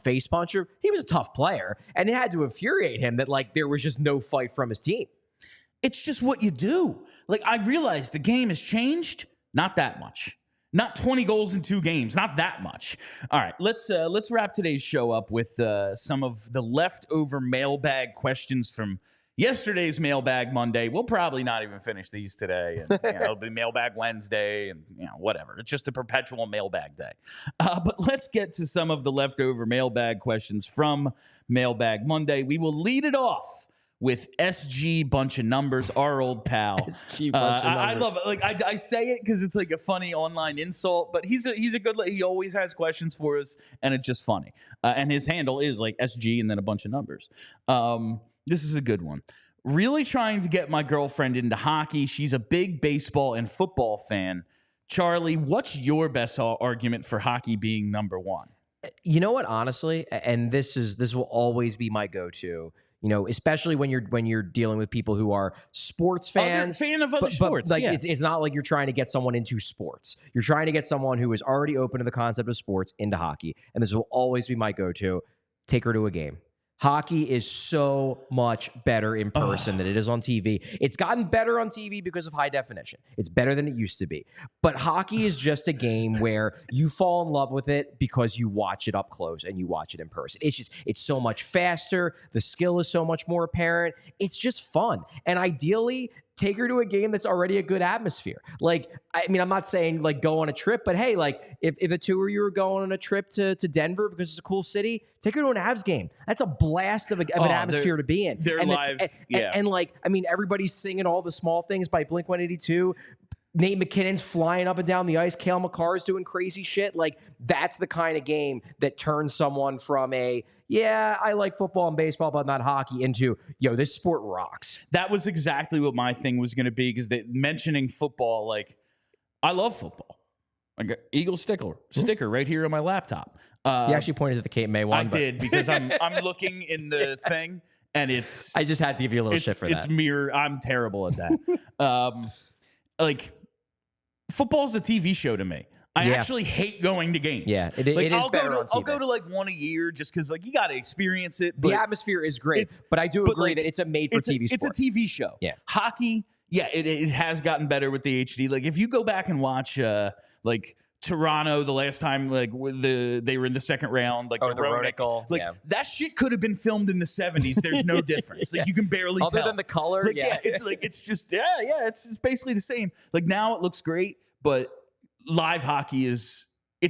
face puncher. He was a tough player, and it had to infuriate him that like there was just no fight from his team. It's just what you do. Like I realized the game has changed, not that much. Not 20 goals in 2 games, not that much. All right, let's wrap today's show up with some of the leftover mailbag questions from yesterday's Mailbag Monday. We'll probably not even finish these today. And, it'll be Mailbag Wednesday and whatever. It's just a perpetual mailbag day. But let's get to some of the leftover mailbag questions from Mailbag Monday. We will lead it off with SG Bunch of Numbers, our old pal. SG Bunch of Numbers. I love it. Like I say it because it's like a funny online insult, but he's a good. He always has questions for us, and it's just funny. And his handle is like SG and then a bunch of numbers. This is a good one. Really trying to get my girlfriend into hockey. She's a big baseball and football fan. Charlie, what's your best argument for hockey being number one? You know what, honestly, and this will always be my go-to. Especially when you're dealing with people who are sports fans, fan of other sports. But like it's not like you're trying to get someone into sports. You're trying to get someone who is already open to the concept of sports into hockey, and this will always be my go-to. Take her to a game. Hockey is so much better in person than it is on TV. It's gotten better on TV because of high definition. It's better than it used to be. But hockey is just a game where you fall in love with it because you watch it up close and you watch it in person. It's so much faster. The skill is so much more apparent. It's just fun. And ideally, take her to a game that's already a good atmosphere. Like, I mean, I'm not saying like go on a trip, but hey, like if the two of you are going on a trip to Denver because it's a cool city, take her to an Avs game. That's a blast of an atmosphere to be in. They're live. And like, I mean, everybody's singing all the small things by Blink-182. Nate McKinnon's flying up and down the ice. Cale Makar's doing crazy shit. Like, that's the kind of game that turns someone from I like football and baseball, but not hockey, into, this sport rocks. That was exactly what my thing was going to be, because mentioning football, like, I love football. I got Eagle sticker right here on my laptop. You actually pointed to the Cape May one. I did, because I'm looking in the thing, and it's... I just had to give you a little shit for that. It's mirror. I'm terrible at that. Like... Football's a TV show to me. I actually hate going to games. Yeah, it is better on TV. I'll go to like one a year just because like you got to experience it. The atmosphere is great, but I do agree that it's a made-for-TV sport. It's a TV show. Yeah. Hockey, it has gotten better with the HD. Like if you go back and watch like Toronto the last time like they were in the second round, like the Ronick, like that shit could have been filmed in the 70s. There's no difference. Like you can barely tell. Other than the color, like, it's just it's basically the same. Like now it looks great, but live hockey it's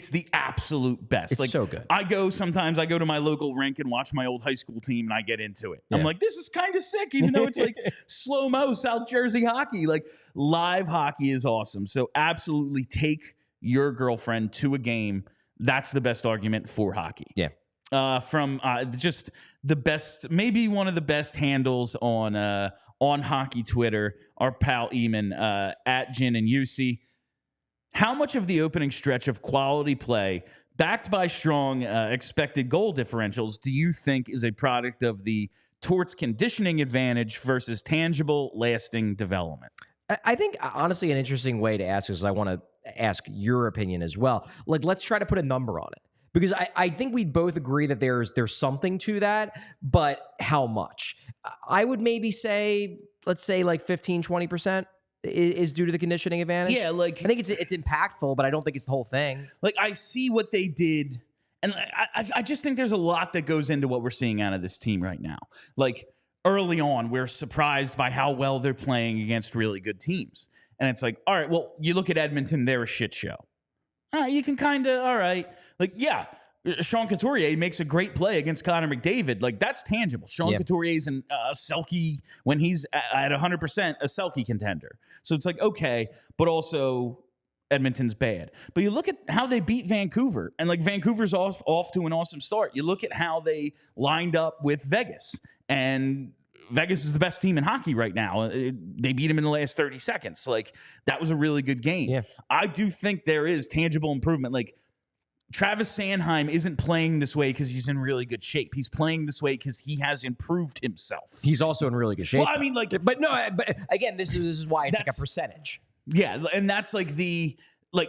the absolute best. It's like so good. I go to my local rink and watch my old high school team and I get into it. I'm like, this is kind of sick, even though it's like slow-mo South Jersey hockey. Like live hockey is awesome. So absolutely take your girlfriend to a game. That's the best argument for hockey. Yeah. From just the best, maybe one of the best handles on hockey Twitter, our pal Eamon at Gin and UC. How much of the opening stretch of quality play, backed by strong expected goal differentials, do you think is a product of the Torts conditioning advantage versus tangible, lasting development? I think, honestly, an interesting way to ask is I want to ask your opinion as well. Like, let's try to put a number on it. Because I think we both agree that there's something to that, but how much? I would maybe say, let's say like 15, 20%. Is due to the conditioning advantage. Yeah, like I think it's impactful, but I don't think it's the whole thing. Like I see what they did, and I just think there's a lot that goes into what we're seeing out of this team right now. Like early on, we're surprised by how well they're playing against really good teams, and it's like, all right, well, you look at Edmonton, they're a shit show. All right, you can kind of, all right, like yeah. Sean Couturier makes a great play against Connor McDavid. Like, that's tangible. Sean Couturier's a Selke, when he's at 100%, a Selke contender. So it's like, okay, but also Edmonton's bad. But you look at how they beat Vancouver, and, like, Vancouver's off to an awesome start. You look at how they lined up with Vegas, and Vegas is the best team in hockey right now. They beat him in the last 30 seconds. Like, that was a really good game. Yeah. I do think there is tangible improvement. Like, Travis Sanheim isn't playing this way because he's in really good shape. He's playing this way because he has improved himself. He's also in really good shape. Well, I mean, like, but again, this is why it's like a percentage. Yeah, and that's like the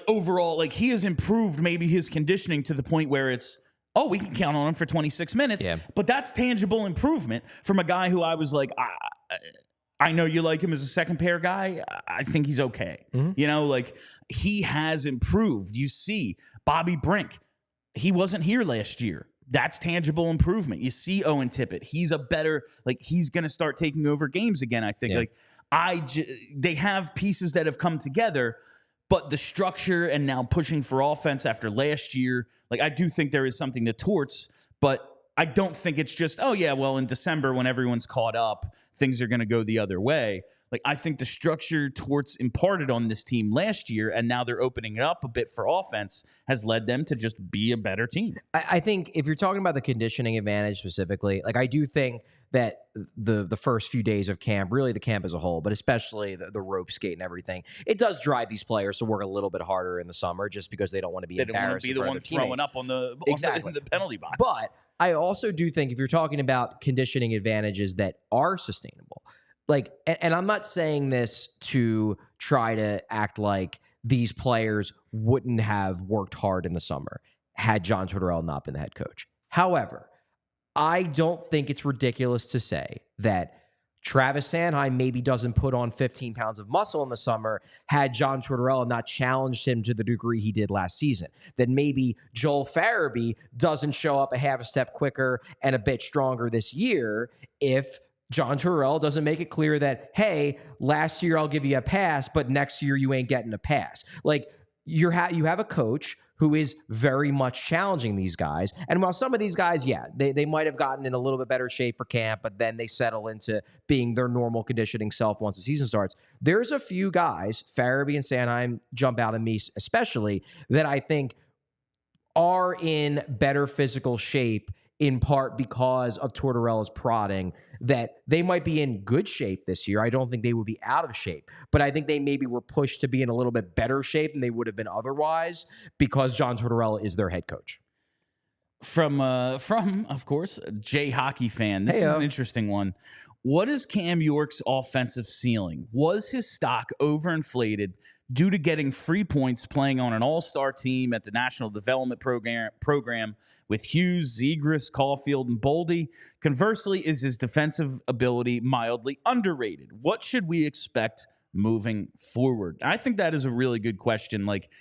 overall, like he has improved maybe his conditioning to the point where it's, oh, we can count on him for 26 minutes. Yeah. But that's tangible improvement from a guy who I was like, I know you like him as a second pair guy. I think he's okay. Mm-hmm. You know, like he has improved. You see Bobby Brink. He wasn't here last year. That's tangible improvement. You see Owen Tippett. He's a better, like he's going to start taking over games again. I think they have pieces that have come together, but the structure and now pushing for offense after last year, like I do think there is something to Torts, but I don't think it's just, oh, yeah, well, in December when everyone's caught up, things are going to go the other way. Like, I think the structure Torts imparted on this team last year, and now they're opening it up a bit for offense, has led them to just be a better team. I think if you're talking about the conditioning advantage specifically, like I do think that the first few days of camp, really the camp as a whole, but especially the rope skate and everything, it does drive these players to work a little bit harder in the summer just because they don't want to be embarrassed. They don't want to be the one throwing up on the penalty box. But I also do think if you're talking about conditioning advantages that are sustainable, like, and I'm not saying this to try to act like these players wouldn't have worked hard in the summer had John Tortorella not been the head coach. However, I don't think it's ridiculous to say that Travis Sanheim maybe doesn't put on 15 pounds of muscle in the summer had John Tortorella not challenged him to the degree he did last season. That maybe Joel Farabee doesn't show up a half a step quicker and a bit stronger this year if John Tortorella doesn't make it clear that, hey, last year I'll give you a pass, but next year you ain't getting a pass. Like, you have a coach who is very much challenging these guys. And while some of these guys, yeah, they might have gotten in a little bit better shape for camp, but then they settle into being their normal conditioning self once the season starts. There's a few guys, Farabee and Sanheim jump out at me especially, that I think are in better physical shape in part because of Tortorella's prodding, that they might be in good shape this year. I don't think they would be out of shape, but I think they maybe were pushed to be in a little bit better shape than they would have been otherwise because John Tortorella is their head coach. From of course, Jay Hockey fan. This is an interesting one. what is Cam York's offensive ceiling? Was his stock overinflated due to getting free points playing on an all-star team at the National Development Program with Hughes, Zegras, Caulfield, and Boldy? Conversely, is his defensive ability mildly underrated? What should we expect moving forward? I think that is a really good question. Like,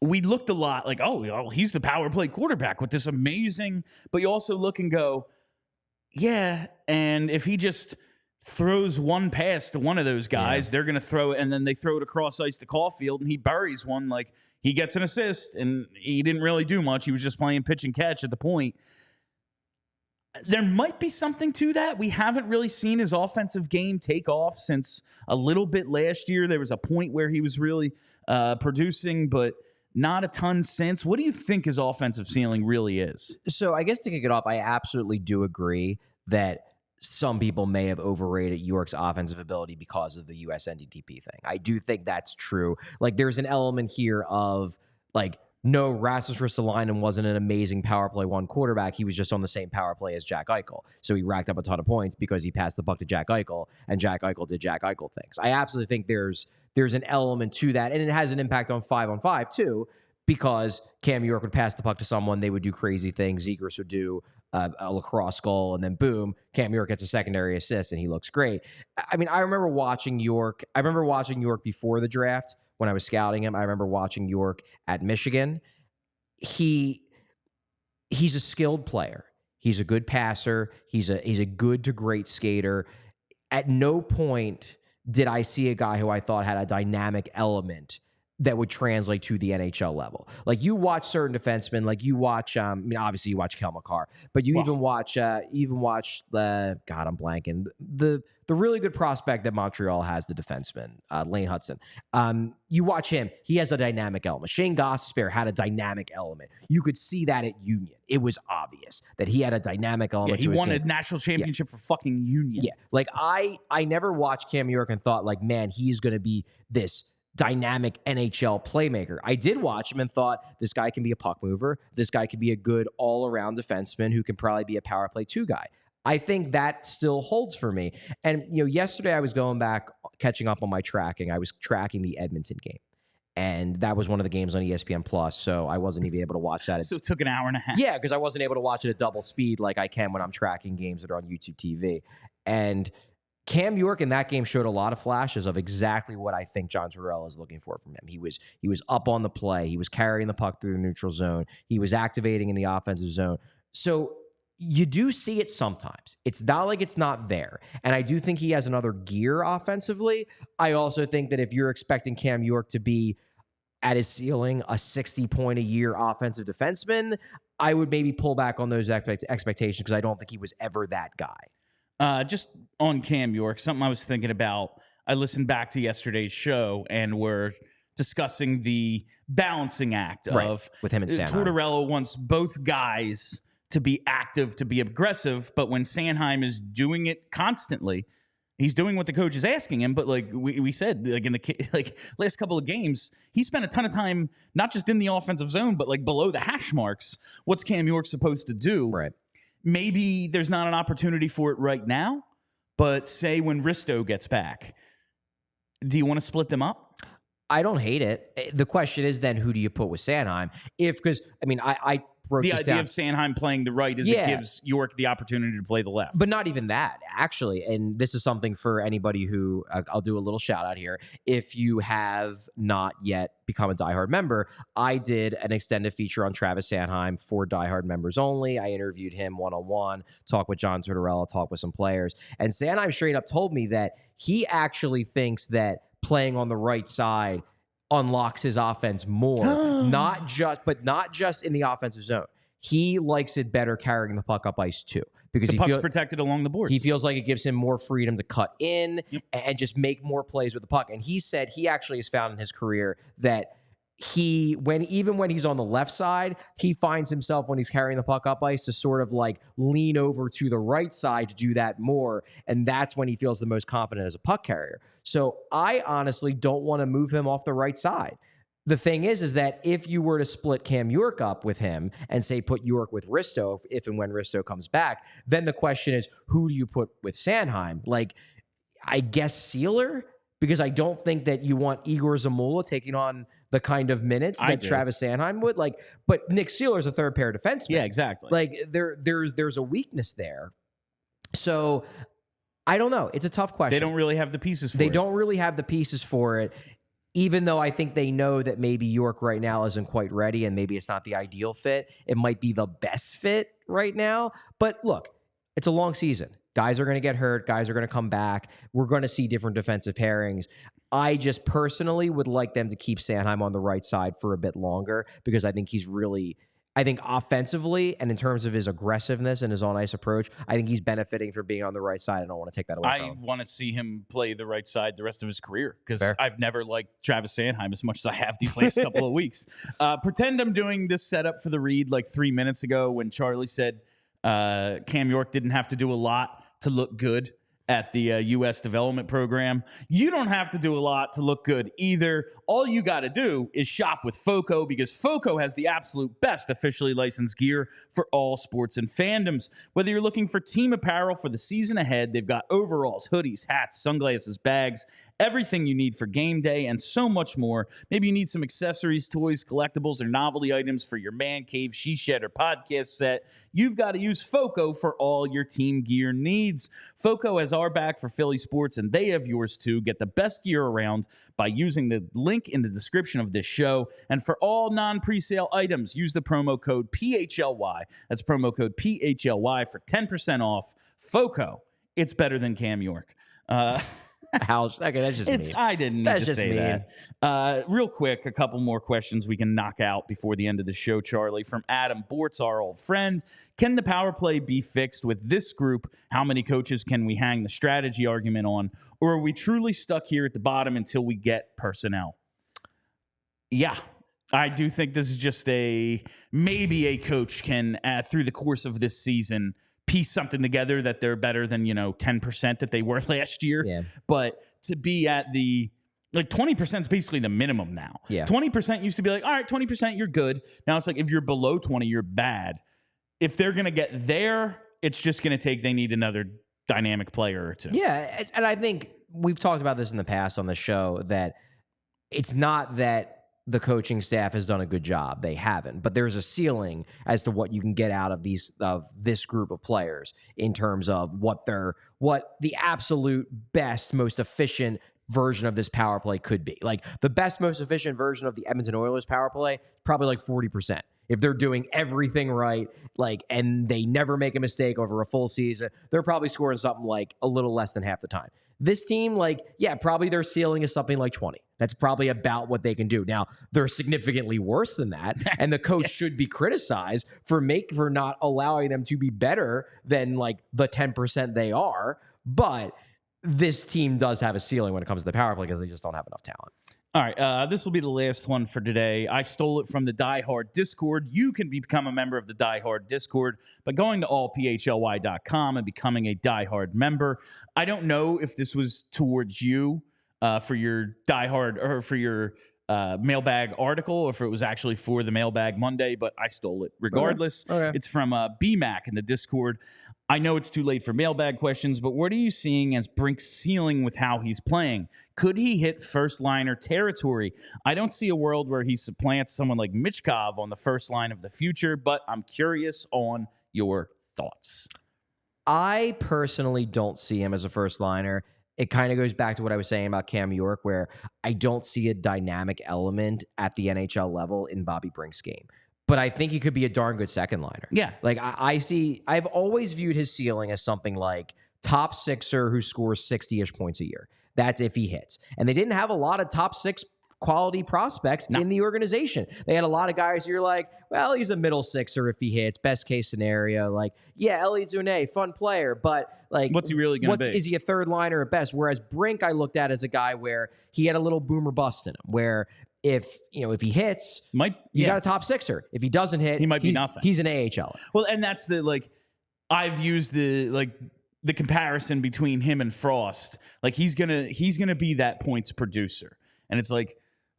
we looked a lot like, oh, he's the power play quarterback with this amazing, but you also look and go, yeah, and if he just throws one pass to one of those guys, they're going to throw it, and then they throw it across ice to Caulfield, and he buries one. Like, he gets an assist, and he didn't really do much. He was just playing pitch and catch at the point. There might be something to that. We haven't really seen his offensive game take off since a little bit last year. There was a point where he was really producing, but not a ton since. What do you think his offensive ceiling really is? So I guess to kick it off, I absolutely do agree that some people may have overrated York's offensive ability because of the US NDTP thing. I do think that's true. Like, there's an element here of, like, no, Rasmus Ristolainen wasn't an amazing power play one quarterback. He was just on the same power play as Jack Eichel. So he racked up a ton of points because he passed the puck to Jack Eichel, and Jack Eichel did Jack Eichel things. I absolutely think there's an element to that, and it has an impact on 5-on-5 too, because Cam York would pass the puck to someone, they would do crazy things. Zegras would do a lacrosse goal, and then boom, Cam York gets a secondary assist, and he looks great. I mean, I remember watching York before the draft when I was scouting him. I remember watching York at Michigan. He's a skilled player. He's a good passer. He's a good to great skater. At no point did I see a guy who I thought had a dynamic element that would translate to the NHL level. Like, you watch certain defensemen, like you watch, obviously you watch Kel McCarr, but you even watch the, God, I'm blanking, the really good prospect that Montreal has, the defenseman, Lane Hudson. You watch him, he has a dynamic element. Shane Gostisbehere had a dynamic element. You could see that at Union. It was obvious that he had a dynamic element. Yeah, he won a national championship for fucking Union. Yeah, like I never watched Cam York and thought, like, man, he is going to be this dynamic NHL playmaker. I did watch him and thought, this guy can be a puck mover. This guy could be a good all-around defenseman who can probably be a power play 2 guy. I think that still holds for me. And, yesterday I was going back, catching up on my tracking. I was tracking the Edmonton game. And that was one of the games on ESPN Plus, so I wasn't even able to watch that. So it took an hour and a half. Yeah, because I wasn't able to watch it at double speed like I can when I'm tracking games that are on YouTube TV. And Cam York in that game showed a lot of flashes of exactly what I think John Tortorella is looking for from him. He was up on the play. He was carrying the puck through the neutral zone. He was activating in the offensive zone. So you do see it sometimes. It's not like it's not there. And I do think he has another gear offensively. I also think that if you're expecting Cam York to be at his ceiling a 60-point-a-year offensive defenseman, I would maybe pull back on those expectations because I don't think he was ever that guy. Just on Cam York, something I was thinking about. I listened back to yesterday's show, and we're discussing the balancing act of with him and Sanheim. Tortorella wants both guys to be active, to be aggressive, but when Sanheim is doing it constantly, he's doing what the coach is asking him. But like we said, like in the last couple of games, he spent a ton of time not just in the offensive zone, but like below the hash marks. What's Cam York supposed to do? Right. Maybe there's not an opportunity for it right now, but say when Risto gets back, do you want to split them up? I don't hate it. The question is then, who do you put with Sanheim? Because, I mean, I broke the this idea down. of Sanheim playing the right is it gives York the opportunity to play the left. But not even that, actually. And this is something for anybody who, I'll do a little shout out here. If you have not yet become a diehard member, I did an extended feature on Travis Sanheim for diehard members only. I interviewed him one-on-one, talked with John Tortorella, talked with some players. And Sanheim straight up told me that he actually thinks that playing on the right side unlocks his offense more, not just in the offensive zone. He likes it better carrying the puck up ice too, because the puck's protected along the boards. He feels like it gives him more freedom to cut in and just make more plays with the puck. And he said he actually has found in his career that even when he's on the left side, he finds himself when he's carrying the puck up ice to sort of like lean over to the right side to do that more. And that's when he feels the most confident as a puck carrier. So I honestly don't want to move him off the right side. the thing is that if you were to split Cam York up with him and say put York with Risto if and when Risto comes back, then the question is, who do you put with Sanheim? Like, I guess Sealer, because I don't think that you want Igor Zamula taking on the kind of minutes that Travis Sanheim would. Like, but Nick Sealer's a third pair defenseman. Yeah, exactly. Like there's a weakness there. So I don't know. It's a tough question. They don't really have the pieces for it. They don't really have the pieces for it. Even though I think they know that maybe York right now isn't quite ready and maybe it's not the ideal fit, it might be the best fit right now. But look, it's a long season. Guys are going to get hurt. Guys are going to come back. We're going to see different defensive pairings. I just personally would like them to keep Sanheim on the right side for a bit longer because I think I think offensively and in terms of his aggressiveness and his on-ice approach, I think he's benefiting from being on the right side. I don't want to take that away from him. I want to see him play the right side the rest of his career because I've never liked Travis Sanheim as much as I have these last couple of weeks. Pretend I'm doing this setup for the read like 3 minutes ago when Charlie said Cam York didn't have to do a lot to look good at the U.S. development program. You don't have to do a lot to look good either. All you got to do is shop with FOCO because FOCO has the absolute best officially licensed gear for all sports and fandoms. Whether you're looking for team apparel for the season ahead, they've got overalls, hoodies, hats, sunglasses, bags, everything you need for game day, and so much more. Maybe you need some accessories, toys, collectibles, or novelty items for your man cave, she shed, or podcast set. You've got to use FOCO for all your team gear needs. FOCO has our back for Philly sports, and they have yours too. Get the best gear around by using the link in the description of this show. And for all non-presale items, use the promo code PHLY. That's promo code PHLY for 10% off. FOCO, it's better than Cam York. Okay, that's just mean. I didn't need to say that. Real quick, a couple more questions we can knock out before the end of the show, Charlie. From Adam Bortz, our old friend. Can the power play be fixed with this group? How many coaches can we hang the strategy argument on? Or are we truly stuck here at the bottom until we get personnel? Yeah, I do think this is just maybe a coach can, through the course of this season, piece something together that they're better than, 10% that they were last year. Yeah. But to be at 20% is basically the minimum now. Yeah. 20% used to be like, all right, 20%, you're good. Now it's like, if you're below 20, you're bad. If they're going to get there, it's just going to they need another dynamic player or two. Yeah. And I think we've talked about this in the past on the show that it's not that the coaching staff has done a good job. They haven't, but there's a ceiling as to what you can get out of this group of players in terms of what the absolute best, most efficient version of this power play could be. Like the best, most efficient version of the Edmonton Oilers power play, probably like 40%. If they're doing everything right, and they never make a mistake over a full season, they're probably scoring something like a little less than half the time. This team, probably their ceiling is something like 20. That's probably about what they can do. Now, they're significantly worse than that, and the coach should be criticized for not allowing them to be better than the 10% they are. But this team does have a ceiling when it comes to the power play because they just don't have enough talent. All right, this will be the last one for today. I stole it from the Die Hard Discord. You can become a member of the Die Hard Discord by going to allphly.com and becoming a Die Hard member. I don't know if this was towards you for your Die Hard or for your Mailbag article, or if it was actually for the Mailbag Monday, but I stole it regardless. Okay. It's from BMAC in the Discord. I know it's too late for Mailbag questions, but what are you seeing as Brink's ceiling with how he's playing? Could he hit first liner territory? I don't see a world where he supplants someone like Michkov on the first line of the future, but I'm curious on your thoughts. I personally don't see him as a first liner. It kind of goes back to what I was saying about Cam York, where I don't see a dynamic element at the NHL level in Bobby Brink's game. But I think he could be a darn good second liner. Yeah. I've always viewed his ceiling as something like top sixer who scores 60-ish points a year. That's if he hits. And they didn't have a lot of top six quality prospects in the organization. They had a lot of guys who you're like, well, he's a middle sixer if he hits, best case scenario. Elliot Zune, fun player, but what's he really going to be? Is he a third liner at best? Whereas Brink, I looked at as a guy where he had a little boomer bust in him, where if he hits, you got a top sixer. If he doesn't hit, he might be nothing. He's an AHL. Well, and that's I've used the comparison between him and Frost. He's gonna be that points producer, and it's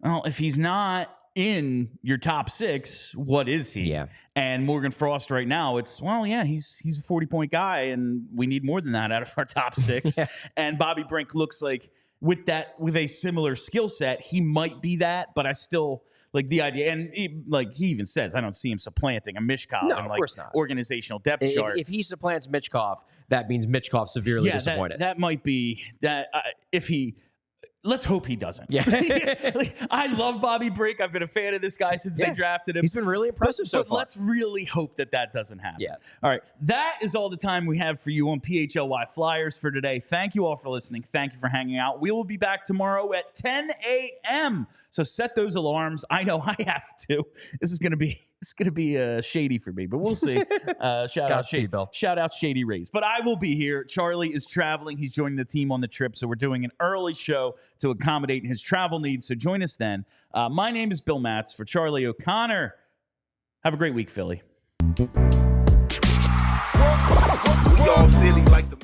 well, if he's not, in your top 6, what is he? Yeah. And Morgan Frost right now, it's, well, yeah, he's a 40-point guy, and we need more than that out of our top 6. Yeah. And Bobby Brink looks like with a similar skill set, he might be that, but I still like the idea. And he even says, I don't see him supplanting a Mishkov No, in of course not. Organizational depth chart. If he supplants Michkov, that means Michkov's severely disappointed. That might be that if he. Let's hope he doesn't. Yeah. I love Bobby Brink. I've been a fan of this guy since they drafted him. He's been really impressive so far. Let's really hope that doesn't happen. Yeah. All right. That is all the time we have for you on PHLY Flyers for today. Thank you all for listening. Thank you for hanging out. We will be back tomorrow at 10 a.m. So set those alarms. I know I have to. This is going to be shady for me, but we'll see. Shout out Shady Bill. Shout out Shady Rays. But I will be here. Charlie is traveling. He's joining the team on the trip, so we're doing an early show to accommodate his travel needs. So join us then. My name is Bill Matz for Charlie O'Connor. Have a great week, Philly. We all silly like the